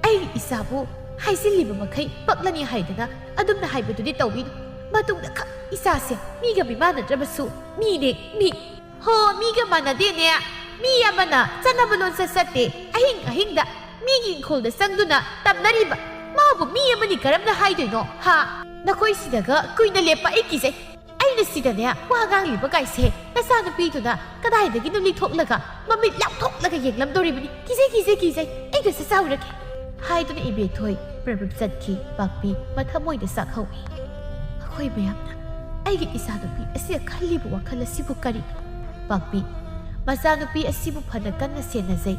ꯑꯩꯒꯤ ꯏꯆꯥꯕꯨ ꯍꯥꯏꯖꯤꯜꯂꯤꯕ ꯃꯈꯩ ꯄꯛꯂꯅꯤ ꯍꯥꯏꯗꯅ ꯑꯗꯨꯝꯅ ꯍꯥꯏꯕꯗꯨꯗꯤ ꯇꯧꯕꯤꯅꯨ꯫ ꯃꯇꯨꯡꯗ ꯈꯛ ꯏꯆꯥꯁꯦ ꯃꯤꯒ ꯃꯤꯃꯥꯟꯅꯗ꯭ꯔꯕꯁꯨ ꯃꯤꯅꯦ, ꯃꯤ꯫ ꯍꯣ, ꯃꯤꯒ ꯃꯥꯟꯅꯗꯦꯅꯦ꯫ ꯃꯤ ꯑꯃꯅ ꯆꯠꯅꯕ ꯂꯣꯟꯆꯠ ꯆꯠꯇꯦ, ꯑꯍꯤꯡ ꯑꯍꯤꯡꯗ ꯃꯤꯒꯤ ꯏꯪꯈꯣꯜꯗ ꯆꯪꯗꯨꯅ ꯇꯝꯅꯔꯤꯕ ꯃꯥꯕꯨ ꯃꯤ ꯑꯃꯅꯤ ꯀꯔꯝꯅ ꯍꯥꯏꯗꯣꯏꯅꯣ? ꯍꯥ? ꯅꯈꯣꯏ ꯁꯤꯗꯒ ꯀꯨꯏꯅ ꯂꯦꯞꯄ ꯑꯩ ꯀꯤꯖꯩ꯫ ꯑꯩꯅ ꯁꯤꯗꯅꯦ ꯋꯥ ꯉꯥꯡꯂꯤꯕ ꯀꯥꯏꯁꯦ ꯅꯆꯥꯅꯨꯄꯤꯗꯨꯅ ꯀꯗꯥꯏꯗꯒꯤꯅꯣ ꯂꯤꯊꯣꯛꯂꯒ ꯃꯃꯤꯠ ꯂꯥꯎꯊꯣꯛꯂꯒ ꯌꯦꯡꯂꯝꯗꯣꯔꯤꯕꯅꯤ꯫ ꯀꯤꯖꯩ ꯑꯩꯒ ꯆꯥꯎꯔꯒꯦ ꯍꯥꯏꯗꯨꯅ ꯏꯕꯦꯊꯣꯏ ꯄ꯭ꯔꯕ꯭ꯔꯞ ꯆꯠꯈꯤ꯫ ꯄꯥꯛꯄꯤ ꯃꯊꯃꯣꯏꯗ ꯆꯥꯛꯍꯧꯏ꯫ ꯑꯩꯈꯣꯏ ꯃꯌꯥꯝꯅ ꯑꯩꯒꯤ ꯏꯆꯥꯅꯨꯄꯤ ꯑꯁꯤꯗ ꯈꯜꯂꯤꯕ ꯋꯥꯈꯜ ꯑꯁꯤꯕꯨ ꯀꯔꯤꯅꯣ? ꯄꯥꯛꯄꯤ: ꯃꯆꯥꯅꯨꯄꯤ ꯑꯁꯤꯕꯨ ꯐꯅ ꯀꯟꯅ ꯁꯦꯟꯅꯖꯩ꯫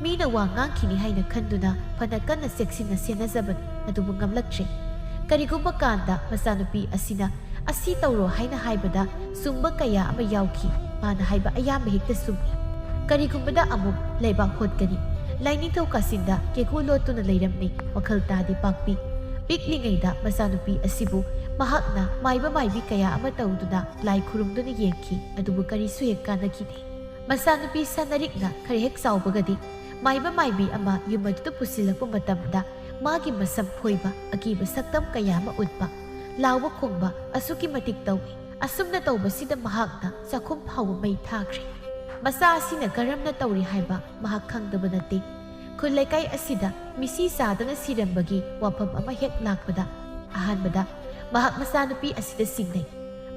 ꯃꯤꯅ ꯋꯥ ꯉꯥꯡꯈꯤꯅꯤ ꯍꯥꯏꯅ ꯈꯟꯗꯨꯅ ꯐꯅ ꯀꯟꯅ ꯆꯦꯛꯁꯤꯟꯅ ꯁꯦꯟꯅꯖꯕꯅꯤ, ꯑꯗꯨꯕꯨ ꯉꯝꯂꯛꯇ꯭ꯔꯦ꯫ ꯀꯔꯤꯒꯨꯝꯕ ꯀꯥꯟꯗ ꯃꯆꯥꯅꯨꯄꯤ ꯑꯁꯤꯅ ꯑꯁꯤ ꯇꯧꯔꯣ ꯍꯥꯏꯅ ꯍꯥꯏꯕꯗ ꯆꯨꯝꯕ ꯀꯌꯥ ꯑꯃ ꯌꯥꯎꯈꯤ꯫ ꯃꯥꯅ ꯍꯥꯏꯕ ꯑꯌꯥꯝꯕ ꯍꯦꯛꯇ ꯆꯨꯝꯃꯤ꯫ ꯀꯔꯤꯒꯨꯝꯕꯗ ꯑꯃꯨꯛ ꯂꯩꯕꯥꯛ ꯍꯣꯠꯀꯅꯤ꯫ ꯂꯥꯏꯅꯤꯡꯊꯧ ꯀꯥꯆꯤꯟꯗ ꯀꯦꯀꯨ ꯂꯣꯠꯇꯨꯅ ꯂꯩꯔꯝꯃꯤ꯫ ꯋꯥꯈꯜ ꯇꯥꯗꯦ ꯄꯥꯛꯄꯤ꯫ ꯄꯤꯛꯂꯤꯉꯩꯗ ꯃꯆꯥꯅꯨꯄꯤ ꯑꯁꯤꯕꯨ ꯃꯍꯥꯛꯅ ꯃꯥꯏꯕ ꯃꯥꯏꯕꯤ ꯀꯌꯥ ꯑꯃ ꯇꯧꯗꯨꯅ ꯂꯥꯏ ꯈꯨꯔꯨꯝꯗꯨꯅ ꯌꯦꯡꯈꯤ, ꯑꯗꯨꯕꯨ ꯀꯔꯤꯁꯨ ꯍꯦꯛ ꯀꯥꯟꯅꯈꯤꯗꯦ꯫ ꯃꯆꯥꯅꯨꯄꯤ ꯁꯅꯔꯤꯛꯅ ꯈꯔ ꯍꯦꯛ ꯆꯥꯎꯕꯒꯗꯤ ꯃꯥꯏꯕ ꯃꯥꯏꯕꯤ ꯑꯃ ꯌꯨꯝ ꯑꯗꯨꯗ ꯄꯨꯁꯤꯜꯂꯛꯄ ꯃꯇꯝꯗ ꯃꯥꯒꯤ ꯃꯁꯝ ꯐꯣꯏꯕ, ꯑꯀꯤꯕ ꯁꯛꯇꯝ ꯀꯌꯥ ꯑꯃ ꯎꯠꯄ, ꯂꯥꯎꯕ ꯈꯣꯡꯕ ꯑꯁꯨꯛꯀꯤ ꯃꯇꯤꯛ ꯇꯧꯏ꯫ ꯑꯁꯨꯝꯅ ꯇꯧꯕꯁꯤꯗ ꯃꯍꯥꯛꯅ ꯆꯥꯛꯈꯨꯝ ꯐꯥꯎꯕ ꯃꯩ ꯊꯥꯈ꯭ꯔꯦ꯫ ꯃꯆꯥ ꯑꯁꯤꯅ ꯀꯔꯝꯅ ꯇꯧꯔꯤ ꯍꯥꯏꯕ ꯃꯍꯥꯛ ꯈꯪꯗꯕ ꯅꯠꯇꯦ꯫ ꯈꯨꯜ ꯂꯩꯀꯥꯏ ꯑꯁꯤꯗ ꯃꯤꯁꯤ ꯆꯥꯗꯅ ꯁꯤꯔꯝꯕꯒꯤ ꯋꯥꯐꯝ ꯑꯃ ꯍꯦꯛ ꯂꯥꯛꯄꯗ ꯑꯍꯥꯟꯕꯗ ꯃꯍꯥꯛ ꯃꯆꯥꯅꯨꯄꯤ ꯑꯁꯤꯗ ꯆꯤꯡꯅꯩ꯫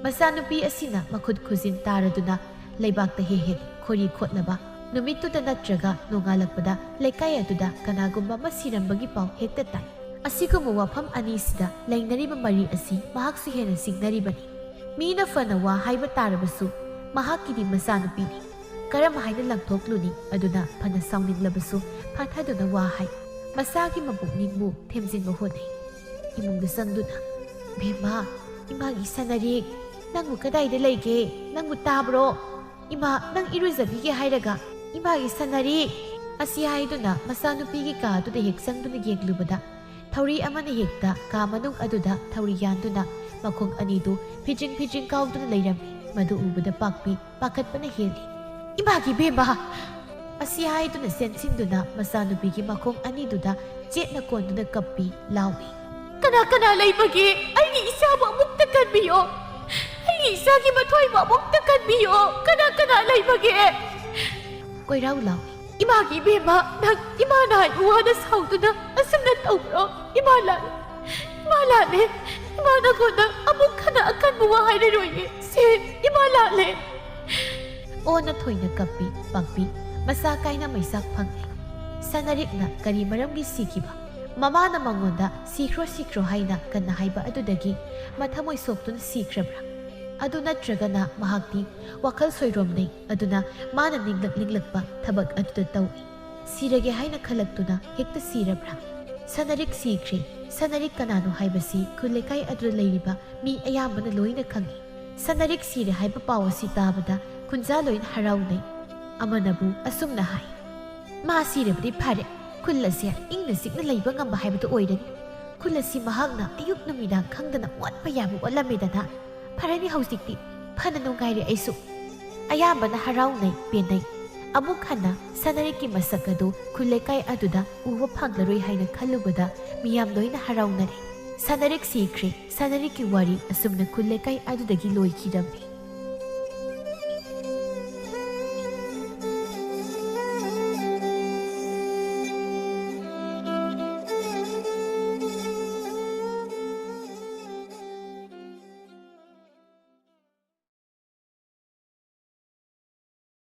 ꯃꯆꯥꯅꯨꯄꯤ ꯑꯁꯤꯅ ꯃꯈꯨꯠ ꯈꯨꯖꯤꯟ ꯇꯥꯔꯗꯨꯅ ꯂꯩꯕꯥꯛꯇ ꯍꯦꯛ ꯍꯦꯛ ꯈꯣꯔꯤ ꯈꯣꯠꯂꯕ, ꯅꯨꯃꯤꯠꯇꯨꯗ ꯅꯠꯇ꯭ꯔꯒ ꯅꯣꯡꯉꯥꯜꯂꯛꯄꯗ ꯂꯩꯀꯥꯏ ꯑꯗꯨꯗ ꯀꯅꯥꯒꯨꯝꯕ ꯑꯃ ꯁꯤꯔꯝꯕꯒꯤ ꯄꯥꯎ ꯍꯦꯛꯇ ꯇꯥꯏ꯫ ꯑꯁꯤꯒꯨꯝꯕ ꯋꯥꯐꯝ ꯑꯅꯤꯁꯤꯗ ꯂꯩꯅꯔꯤꯕ ꯃꯔꯤ ꯑꯁꯤ ꯃꯍꯥꯛꯁꯨ ꯍꯦꯟꯅ ꯆꯤꯡꯅꯔꯤꯕꯅꯤ꯫ ꯃꯤꯅ ꯐꯅ ꯋꯥ ꯍꯥꯏꯕ ꯇꯥꯔꯕꯁꯨ ꯃꯍꯥꯛꯀꯤꯗꯤ ꯃꯆꯥꯅꯨꯄꯤꯅꯤ꯫ ꯀꯔꯝ ꯍꯥꯏꯅ ꯂꯪꯊꯣꯛꯂꯨꯅꯤ? ꯑꯗꯨꯅ ꯐꯅ ꯁꯥꯎꯅꯤꯡꯂꯕꯁꯨ ꯐꯥꯊꯗꯨꯅ ꯋꯥ ꯍꯥꯏ꯫ ꯃꯆꯥꯒꯤ ꯃꯄꯨꯛꯅꯤꯡꯕꯨ ꯊꯦꯝꯖꯤꯟꯕ ꯍꯣꯠꯅꯩ꯫ ꯏꯃꯨꯡꯗ ꯆꯪꯗꯨꯅ, ꯕꯦꯝꯃ, ꯏꯃꯥꯒꯤ ꯁꯅꯔꯤꯛ, ꯅꯪꯕꯨ ꯀꯗꯥꯏꯗ ꯂꯩꯒꯦ? ꯅꯪꯕꯨ ꯇꯥꯕ꯭ꯔꯣ? ꯏꯃꯥ, ꯅꯪ ꯏꯔꯨꯖꯕꯤꯒꯦ ꯍꯥꯏꯔꯒ ꯏꯃꯥꯒꯤ ꯁꯅꯔꯤꯛ ꯑꯁꯤ ꯍꯥꯏꯗꯨꯅ ꯃꯆꯥꯅꯨꯄꯤꯒꯤ ꯀꯥ ꯑꯗꯨꯗ ꯍꯦꯛ ꯆꯪꯗꯨꯅ ꯌꯦꯡꯂꯨꯕꯗ ꯊꯧꯔꯤ ꯑꯃꯅ ꯍꯦꯛꯇ ꯀꯥ ꯃꯅꯨꯡ ꯑꯗꯨꯗ ꯊꯧꯔꯤ ꯌꯥꯟꯗꯨꯅ ꯃꯈꯣꯡ ꯑꯅꯤꯗꯨ ꯐꯤꯖꯤꯡ ꯐꯤꯖꯤꯡ ꯀꯥꯎꯗꯨꯅ ꯂꯩꯔꯝꯃꯤ꯫ ꯃꯗꯨ ꯎꯕꯗ ꯄꯥꯛꯄꯤ ꯄꯥꯈꯠꯄꯅ ꯍꯦꯜꯂꯤ꯫ ꯏꯃꯥꯒꯤ ꯕꯦꯝꯃ ꯑꯁꯤ ꯍꯥꯏꯗꯨꯅ ꯆꯦꯟꯁꯤꯟꯗꯨꯅ ꯃꯆꯥꯅꯨꯄꯤꯒꯤ ꯃꯈꯣꯡ ꯑꯅꯤꯗꯨꯗ ꯆꯦꯠꯅ ꯀꯣꯟꯗꯨꯅ ꯀꯞꯄꯤ, ꯂꯥꯎꯏ꯫ ꯀꯅꯥ ꯀꯅꯥ ꯂꯩꯕꯒꯦ? ꯑꯩꯒꯤ ꯏꯆꯥꯕꯨ ꯑꯃꯨꯛꯇ ꯀꯟꯕꯤꯌꯣ! ꯑꯩꯒꯤ ꯏꯆꯥꯒꯤ ꯃꯊꯣꯏꯕꯨ ꯑꯃꯨꯛꯇ ꯀꯟꯕꯤꯌꯣ! ꯀꯅꯥ ꯀꯅꯥ ꯂꯩꯕꯒꯦ? ꯀꯣꯏꯔꯥꯎ ꯂꯥꯎꯏ꯫ ꯏꯃꯥꯒꯤ ꯕꯦꯝꯃ, ꯅꯪ ꯏꯃꯥꯅ ꯍꯥꯏꯕ ꯋꯥꯗ ꯁꯥꯎꯗꯨꯅ ꯑꯁꯨꯝꯅ ꯇꯧꯕ꯭ꯔꯣ? ꯏꯃꯥ ꯂꯥꯜꯂꯦ, ꯏꯃꯥ ꯂꯥꯜꯂꯦ꯫ ꯏꯃꯥ ꯅꯪꯉꯣꯟꯗ ꯑꯃꯨꯛ ꯍꯟꯅ ꯑꯀꯟꯕ ꯋꯥ ꯍꯥꯏꯔꯔꯣꯏꯌꯦ꯫ ꯁꯦ, ꯏꯃꯥ ꯂꯥꯜꯂꯦ꯫ ꯑꯣꯟꯅ ꯊꯣꯏꯅ ꯀꯞꯄꯤ ꯄꯥꯛꯄꯤ꯫ ꯃꯆꯥ ꯀꯥꯏꯅ ꯃꯩꯁꯥꯛ ꯐꯪꯏ꯫ ꯁꯅꯔꯤꯛꯅ ꯀꯔꯤ ꯃꯔꯝꯒꯤ ꯁꯤꯈꯤꯕ? ꯃꯃꯥꯅ ꯃꯉꯣꯟꯗ ꯁꯤꯈ꯭ꯔꯣ ꯁꯤꯈ꯭ꯔꯣ ꯍꯥꯏꯅ ꯀꯟꯅ ꯍꯥꯏꯕ ꯑꯗꯨꯗꯒꯤ ꯃꯊꯃꯣꯏ ꯁꯣꯛꯇꯨꯅ ꯁꯤꯈ꯭ꯔꯕ꯭ꯔꯥ? ꯑꯗꯨ ꯅꯠꯇ꯭ꯔꯒꯅ ꯃꯍꯥꯛꯇꯤ ꯋꯥꯈꯜ ꯁꯣꯏꯔꯣꯝꯅꯩ, ꯑꯗꯨꯅ ꯃꯥꯅ ꯅꯤꯡꯂꯛꯄ ꯊꯕꯛ ꯑꯗꯨꯗ ꯇꯧꯏ꯫ ꯁꯤꯔꯒꯦ ꯍꯥꯏꯅ ꯈꯜꯂꯛꯇꯨꯅ ꯍꯦꯛꯇ ꯁꯤꯔꯕ꯭ꯔꯥ? ꯁꯅꯔꯤꯛ ꯁꯤꯈ꯭ꯔꯦ꯫ ꯁꯅꯔꯤꯛ ꯀꯅꯥꯅꯣ ꯍꯥꯏꯕꯁꯤ ꯈꯨꯜ ꯂꯩꯀꯥꯏ ꯑꯗꯨꯗ ꯂꯩꯔꯤꯕ ꯃꯤ ꯑꯌꯥꯝꯕꯅ ꯂꯣꯏꯅ ꯈꯪꯏ꯫ ꯁꯅꯔꯤꯛ ꯁꯤꯔꯦ ꯍꯥꯏꯕ ꯄꯥꯎ ꯑꯁꯤ ꯇꯥꯕꯗ ꯈꯨꯟꯖꯥ ꯂꯣꯏꯅ ꯍꯔꯥꯎꯅꯩ꯫ ꯑꯃꯅꯕꯨ ꯑꯁꯨꯝꯅ ꯍꯥꯏ: ꯃꯥ ꯁꯤꯔꯕꯗꯤ ꯐꯔꯦ, ꯈꯨꯜ ꯑꯁꯤ ꯏꯪꯅ ꯆꯤꯛꯅ ꯂꯩꯕ ꯉꯝꯕ ꯍꯥꯏꯕꯗꯨ ꯑꯣꯏꯔꯅꯤ꯫ ꯈꯨꯜ ꯑꯁꯤ ꯃꯍꯥꯛꯅ ꯑꯌꯨꯛ ꯅꯨꯃꯤꯗꯥꯡ ꯈꯪꯗꯅ ꯑꯣꯠꯄ ꯌꯥꯕ ꯑꯣꯠꯂꯝꯃꯦꯗꯅ, ꯐꯔꯅꯤ ꯍꯧꯖꯤꯛꯇꯤ, ꯐꯅ ꯅꯨꯡꯉꯥꯏꯔꯦ ꯑꯩꯁꯨ꯫ ꯑꯌꯥꯝꯕꯅ ꯍꯔꯥꯎꯅꯩ ꯄꯦꯟꯅꯩ꯫ ꯑꯃꯨꯛ ꯍꯟꯅ ꯁꯅꯔꯤꯛꯀꯤ ꯃꯁꯛ ꯑꯗꯨ ꯈꯨꯜ ꯂꯩꯀꯥꯏ ꯑꯗꯨꯗ ꯎꯕ ꯐꯪꯂꯔꯣꯏ ꯍꯥꯏꯅ ꯈꯜꯂꯨꯕꯗ ꯃꯤꯌꯥꯝ ꯂꯣꯏꯅ ꯍꯔꯥꯎꯅꯔꯦ꯫ ꯁꯅꯔꯤꯛ ꯁꯤꯈ꯭ꯔꯦ, ꯁꯅꯔꯤꯛꯀꯤ ꯋꯥꯔꯤ ꯑꯁꯨꯝꯅ ꯈꯨꯜ ꯂꯩꯀꯥꯏ ꯑꯗꯨꯗꯒꯤ ꯂꯣꯏꯈꯤꯔꯝꯃꯤ꯫